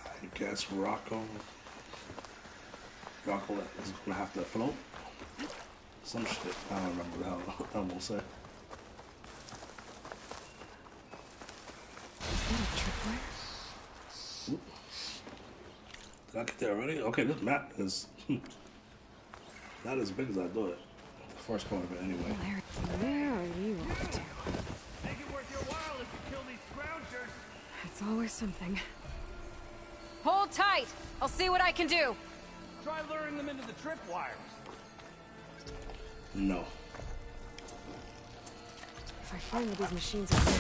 Speaker 1: I guess Rocco is gonna have to float. Some shit. I don't remember how I'm gonna say.
Speaker 2: Is that a tripwire?
Speaker 1: Oop. Did I get there already? Okay, this map is not as big as I thought. The first part of it, anyway.
Speaker 2: Where are you off to?
Speaker 16: Make it worth your while if you kill these scroungers.
Speaker 2: It's always something.
Speaker 9: Hold tight. I'll see what I can do.
Speaker 16: Try luring them into the tripwires.
Speaker 1: No.
Speaker 2: If I find where these machines are made,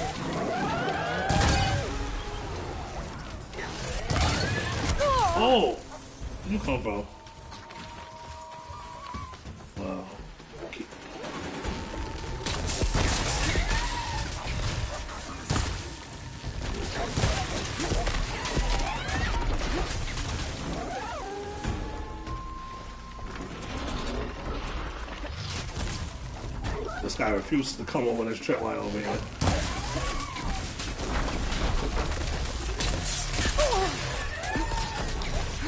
Speaker 1: oh! You come, bro. Wow. Okay. This guy refuses to come over this tripwire over here.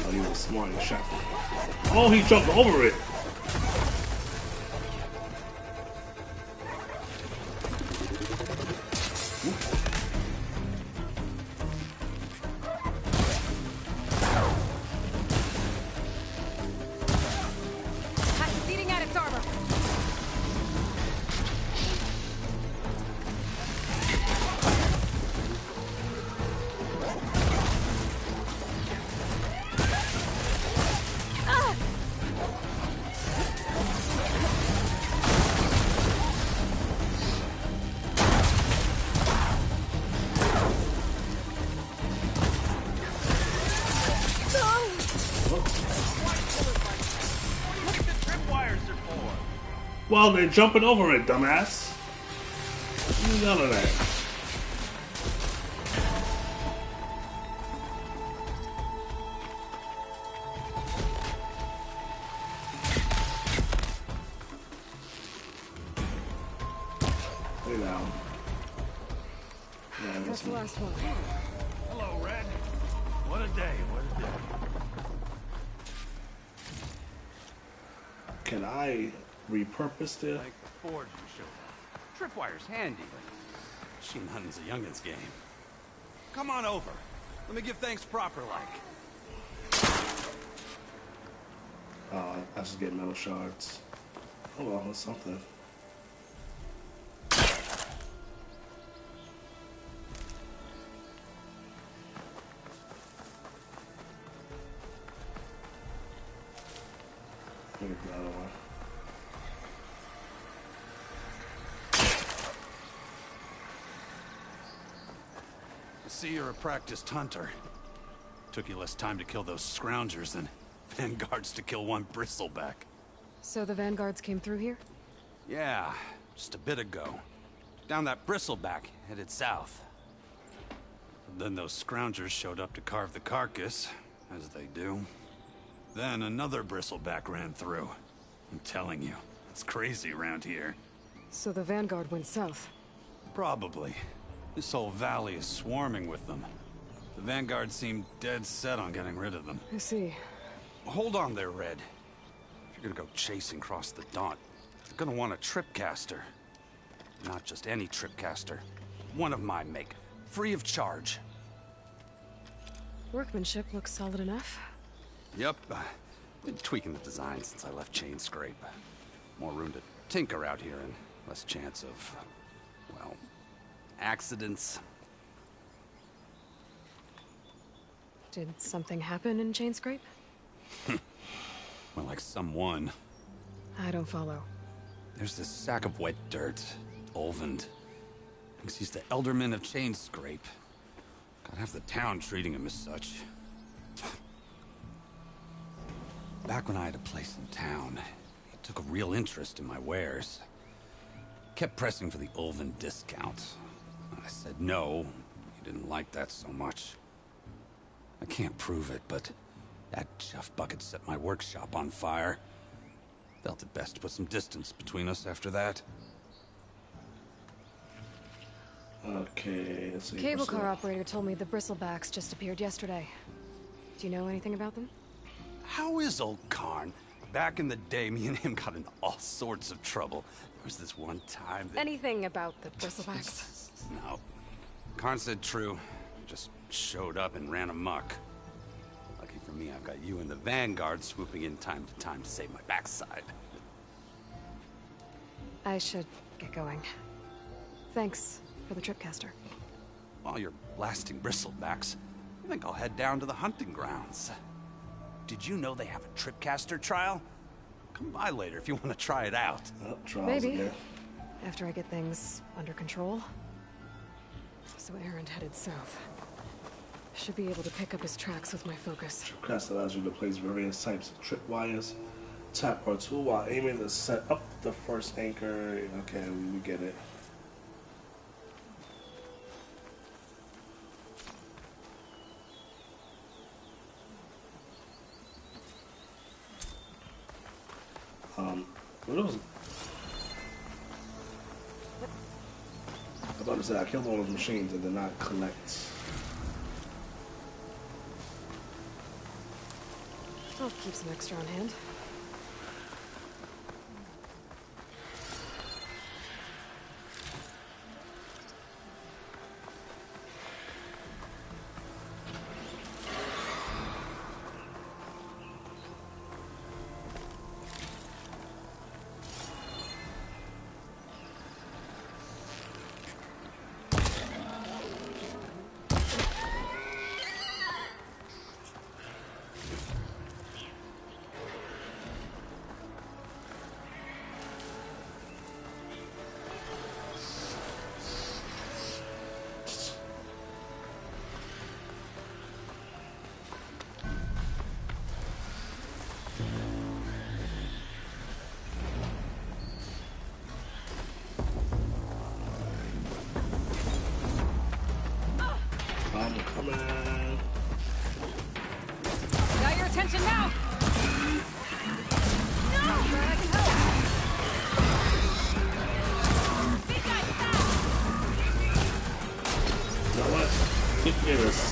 Speaker 1: Oh, he was smart and shot. Oh, he jumped over it.
Speaker 9: It's eating at its armor.
Speaker 1: Well, they're jumping over it, dumbass. None of that.
Speaker 7: That's the last one.
Speaker 12: Hello, Red. What a day, what a day.
Speaker 1: Can I repurpose this?
Speaker 6: Like Ford you showed up. Tripwire's handy. Machine hunting's a youngin's game. Come on over. Let me give thanks proper like.
Speaker 1: I just get metal shards. Oh well, that's something. Here's the other one.
Speaker 6: I see you're a practiced hunter. Took you less time to kill those scroungers than vanguards to kill one bristleback.
Speaker 7: So the vanguards came through here?
Speaker 6: Yeah, just a bit ago. Down that bristleback, headed south. Then those scroungers showed up to carve the carcass, as they do. Then another bristleback ran through. I'm telling you, it's crazy around here.
Speaker 7: So the vanguard went south?
Speaker 6: Probably. This whole valley is swarming with them. The vanguard seemed dead set on getting rid of them.
Speaker 7: I see.
Speaker 6: Hold on there, Red. If you're gonna go chasing across the Daunt, you're gonna want a tripcaster. Not just any tripcaster. One of my make. Free of charge.
Speaker 7: Workmanship looks solid enough.
Speaker 6: Yep. Been tweaking the design since I left Chain Scrape. More room to tinker out here and less chance of, well, accidents.
Speaker 7: Did something happen in Chain Scrape?
Speaker 6: Well, like someone.
Speaker 7: I don't follow.
Speaker 6: There's this sack of wet dirt. Olvend. Thinks he's the Elderman of Chain Scrape. Got half the town treating him as such. Back when I had a place in town, he took a real interest in my wares. Kept pressing for the Olvend discount. I said no. He didn't like that so much. I can't prove it, but that chuff bucket set my workshop on fire. Felt it best to put some distance between us after that.
Speaker 1: Okay, let's see.
Speaker 7: Cable car operator told me the bristlebacks just appeared yesterday. Do you know anything about them?
Speaker 6: How is old Karn? Back in the day, me and him got in all sorts of trouble. There was this one time that...
Speaker 7: Anything about the bristlebacks?
Speaker 6: No. Karn said true. Just showed up and ran amok. Lucky for me, I've got you and the Vanguard swooping in time to time to save my backside.
Speaker 7: I should get going. Thanks for the tripcaster.
Speaker 6: While you're blasting bristlebacks, I think I'll head down to the hunting grounds. Did you know they have a tripcaster trial? Come by later if you want to try it out.
Speaker 7: Maybe. Again. After I get things under control. So Aaron headed south. Should be able to pick up his tracks with my focus.
Speaker 1: Tripcaster allows you to place various types of tripwires. Tap R2 while aiming to set up the first anchor. Okay, we get it. What was it? I was about to say I killed all those machines and did not collect.
Speaker 7: I'll keep some extra on hand.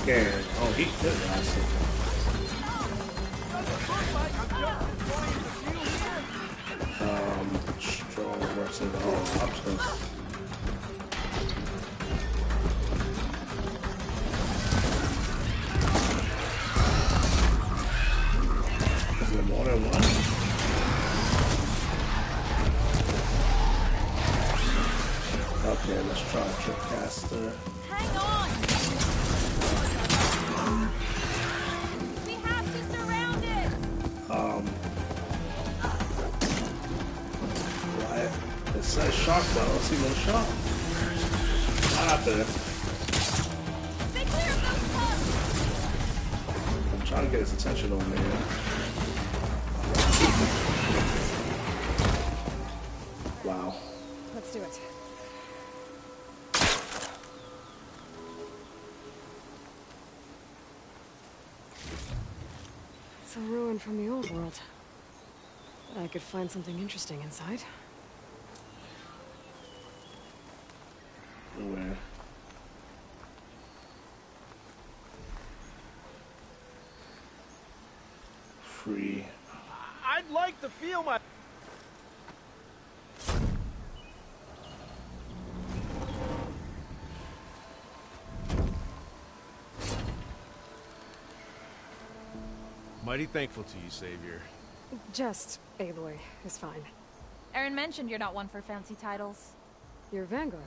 Speaker 1: can. Oh, he did last. Strong versus options. Is there more than one? Okay, let's try Tripcaster.
Speaker 9: Hang on! We have to surround it!
Speaker 1: What? It says shark, but I don't see no shark. Not out there.
Speaker 9: Stay clear of those pups!
Speaker 1: I'm trying to get his attention over here. Wow.
Speaker 2: Let's do it. It's a ruin from the old world. I could find something interesting inside.
Speaker 1: Where? Free.
Speaker 16: I'd like to feel my...
Speaker 12: Mighty thankful to you, Savior.
Speaker 2: Just Aloy is fine.
Speaker 9: Aaron mentioned you're not one for fancy titles.
Speaker 2: You're Vanguard.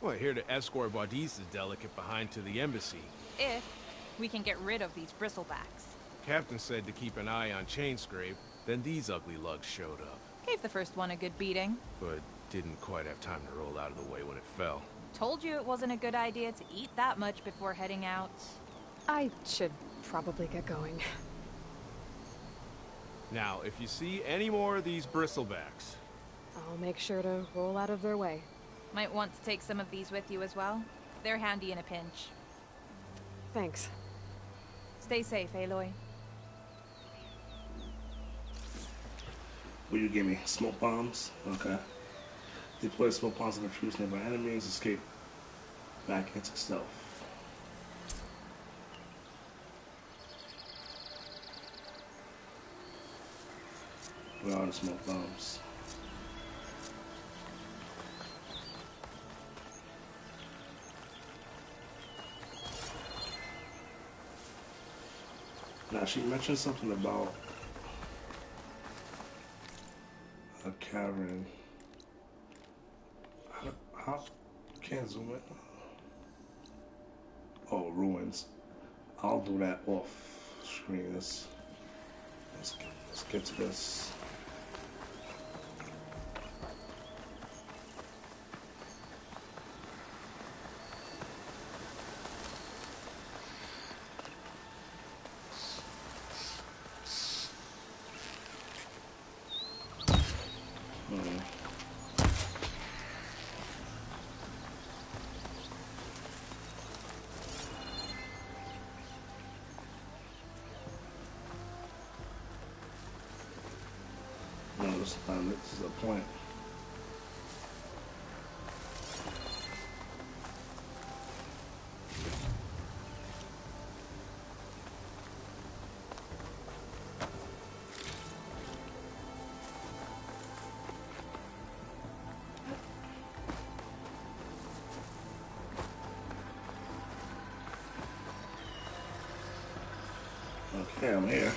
Speaker 12: Well, here to escort Baudi's delegate behind to the embassy.
Speaker 9: If we can get rid of these bristlebacks.
Speaker 12: Captain said to keep an eye on Chainscrape, then these ugly lugs showed up.
Speaker 9: Gave the first one a good beating.
Speaker 12: But didn't quite have time to roll out of the way when it fell.
Speaker 9: Told you it wasn't a good idea to eat that much before heading out.
Speaker 2: I should probably get going.
Speaker 12: Now, if you see any more of these bristlebacks...
Speaker 2: I'll make sure to roll out of their way.
Speaker 9: Might want to take some of these with you as well. They're handy in a pinch.
Speaker 2: Thanks.
Speaker 9: Stay safe, Aloy.
Speaker 1: Will you give me? Smoke bombs? Okay. Deploy smoke bombs and confuse nearby enemies. Escape back into stealth. Where are the smoke bombs? Now, she mentioned something about a cavern. How can't zoom it? Oh, ruins. I'll do that off screen. Let's get to this. No, this is a point. Okay, I'm here.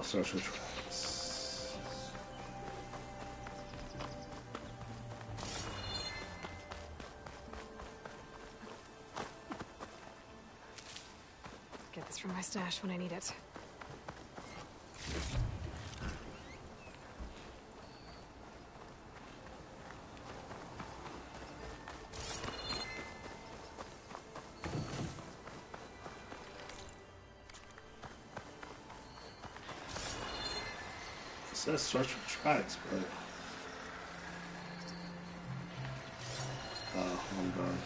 Speaker 1: Search for tracks.
Speaker 2: Get this from my stash when I need it.
Speaker 1: It says search for tracks, but I'm done.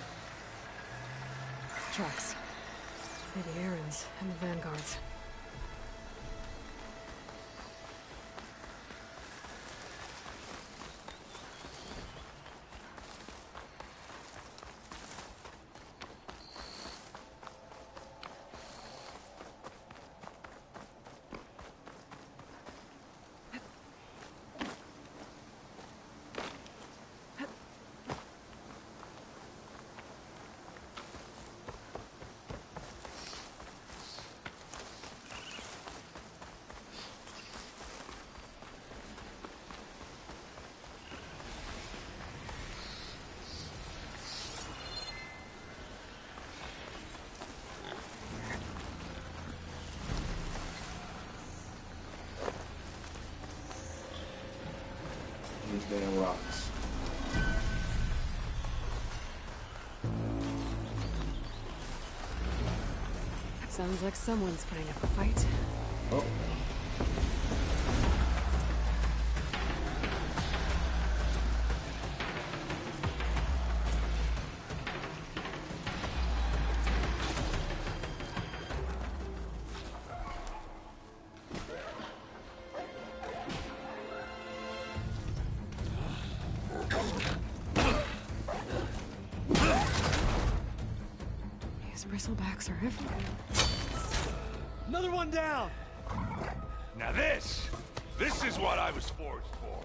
Speaker 2: Tracks. Maybe Aaron's and the Vanguard's.
Speaker 1: These damn rocks.
Speaker 2: Sounds like someone's putting up a fight.
Speaker 1: Oh.
Speaker 2: These bristlebacks are everywhere.
Speaker 13: Another one down! Now this is what I was forged for.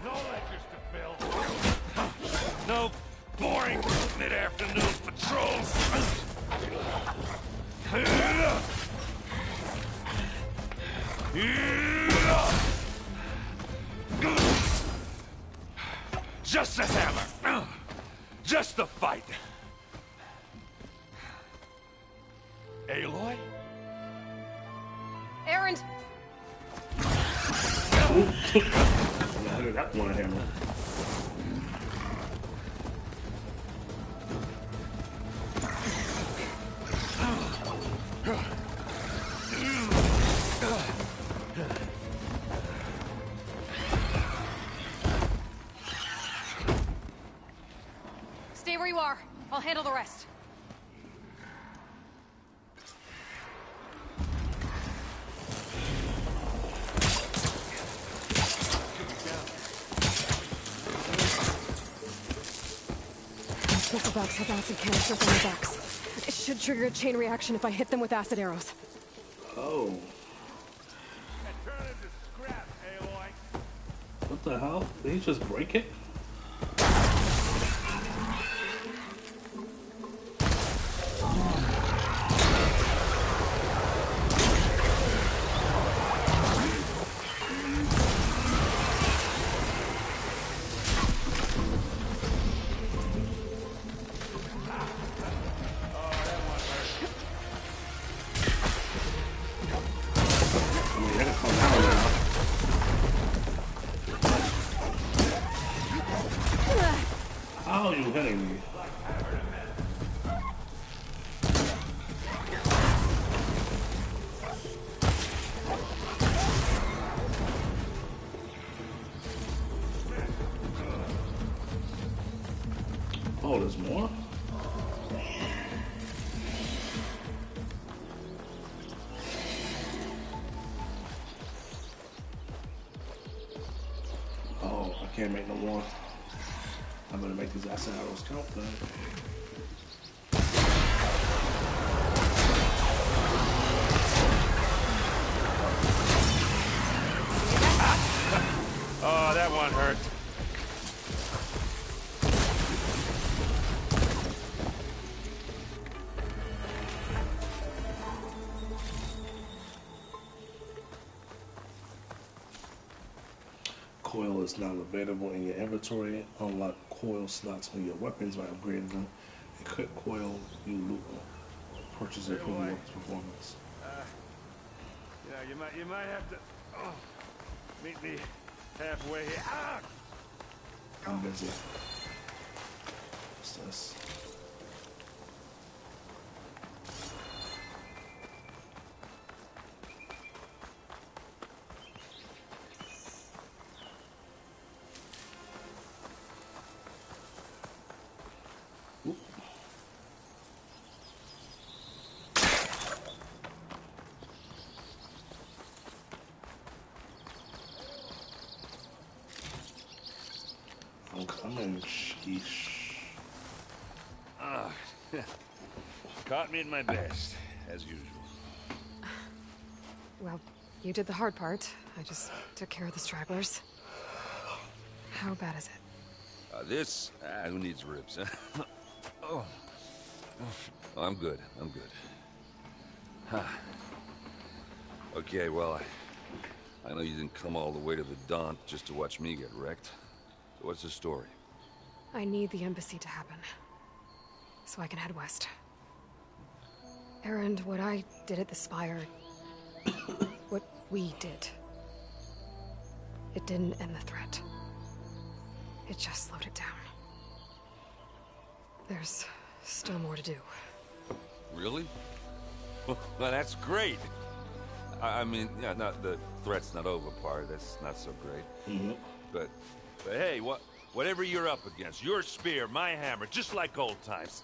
Speaker 13: No lectures to fill. No boring mid-afternoon patrols. Just a hammer. Just the fight. Aloy?
Speaker 2: Aaron!
Speaker 1: That one hammer.
Speaker 2: Stay where you are. I'll handle the rest. Bristlebugs have acid canisters on their backs. It should trigger a chain reaction if I hit them with acid arrows.
Speaker 1: Oh. What the hell? Did he just break it? How are you hitting me? Oh, there's more? Oh, I can't make no more. I'm gonna make these acid arrows count then.
Speaker 13: Oh, that one hurt.
Speaker 1: Coil is now available in your inventory. Unlock coil slots on your weapons by upgrading them. Equip coil you loot. Purchase it from your performance.
Speaker 13: You might have to meet me halfway here. Ah!
Speaker 1: I'm busy. What's this? Sheesh.
Speaker 13: Caught me at my best, as usual.
Speaker 2: Well, you did the hard part. I just took care of the stragglers. How bad is it?
Speaker 21: Who needs ribs, huh? Oh, I'm good. I'm good. Huh. Okay, well, I know you didn't come all the way to the Daunt just to watch me get wrecked. So what's the story?
Speaker 2: I need the embassy to happen, so I can head west. Erend, what I did at the Spire, what we did, it didn't end the threat. It just slowed it down. There's still more to do.
Speaker 21: Really? Well, that's great. I mean, yeah, not the threat's not over part. That's not so great.
Speaker 1: Mm-hmm.
Speaker 21: But hey, whatever you're up against, your spear, my hammer, just like old times.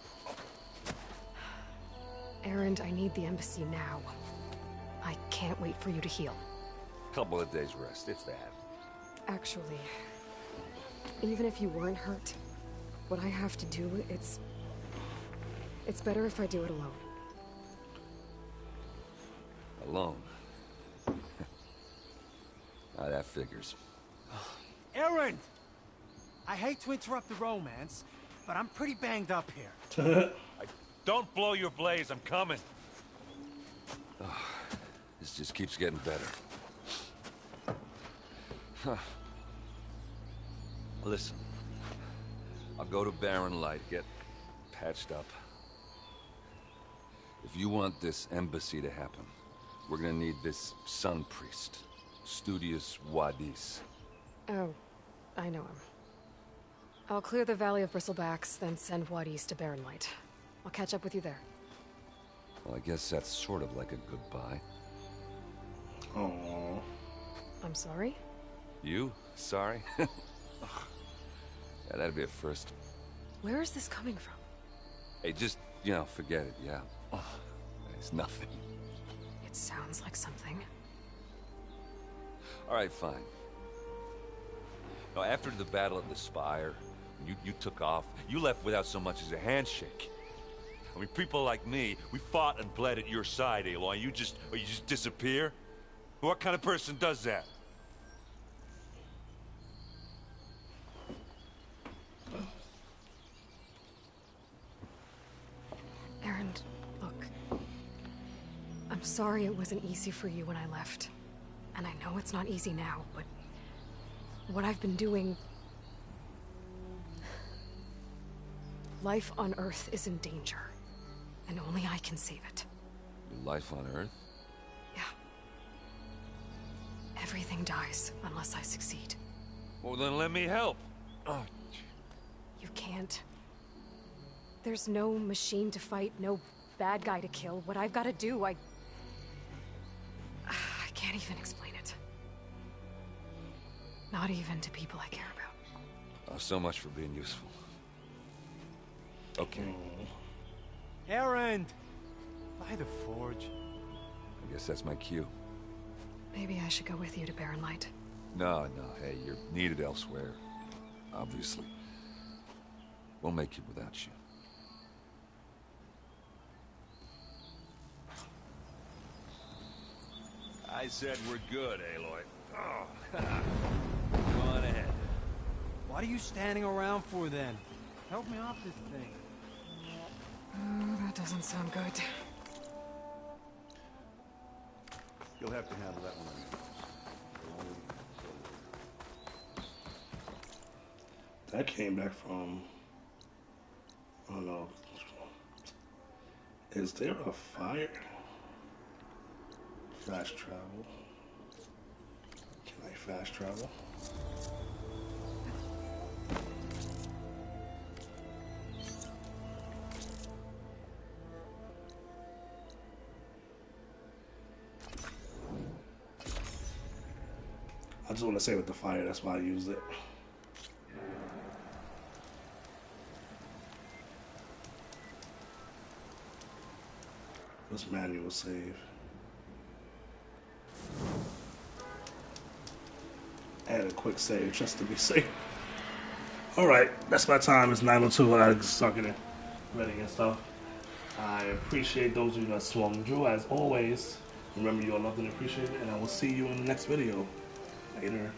Speaker 2: Erend, I need the embassy now. I can't wait for you to heal.
Speaker 21: Couple of days rest, if that.
Speaker 2: Actually, even if you weren't hurt, what I have to do, it's better if I do it alone.
Speaker 21: Alone? Now that figures.
Speaker 16: Erend! I hate to interrupt the romance, but I'm pretty banged up here.
Speaker 21: Don't blow your blaze, I'm coming. Oh, this just keeps getting better. Huh. Listen, I'll go to Barren Light, get patched up. If you want this embassy to happen, we're gonna need this sun priest, Studious Wadis.
Speaker 2: Oh, I know him. I'll clear the Valley of Bristlebacks, then send Wadis to Barren Light. I'll catch up with you there.
Speaker 21: Well, I guess that's sort of like a goodbye.
Speaker 1: Aww.
Speaker 2: I'm sorry?
Speaker 21: You? Sorry? Yeah, that'd be a first.
Speaker 2: Where is this coming from?
Speaker 21: Hey, just, forget it, yeah. Oh, it's nothing.
Speaker 2: It sounds like something.
Speaker 21: All right, fine. Now, after the Battle of the Spire, you took off, you left without so much as a handshake. I mean, people like me, we fought and bled at your side, Aloy. You just disappear? What kind of person does that?
Speaker 2: Erend, look. I'm sorry it wasn't easy for you when I left. And I know it's not easy now, but what I've been doing... Life on Earth is in danger. And only I can save it.
Speaker 21: Your life on Earth?
Speaker 2: Yeah. Everything dies unless I succeed.
Speaker 21: Well, then let me help. Oh.
Speaker 2: You can't. There's no machine to fight, no bad guy to kill. What I've got to do, I can't even explain it. Not even to people I care about.
Speaker 21: Oh, so much for being useful. Okay.
Speaker 16: Erend! By the forge.
Speaker 21: I guess that's my cue.
Speaker 2: Maybe I should go with you to Barren Light.
Speaker 21: No, hey, you're needed elsewhere. Obviously. We'll make it without you. I said we're good, Aloy. Oh. Go on ahead.
Speaker 16: What are you standing around for then? Help me off this thing.
Speaker 2: Oh, that doesn't sound good.
Speaker 13: You'll have to handle that one.
Speaker 1: That came back from... I don't know. Is there a fire? Fast travel. Can I fast travel? I just want to say with the fire, that's why I used it. This manual save. And a quick save just to be safe. Alright, that's my time. It's 9:02. I gotta start getting ready and stuff. I appreciate those of you that swung through. As always, remember you are loved and appreciated, and I will see you in the next video. Later.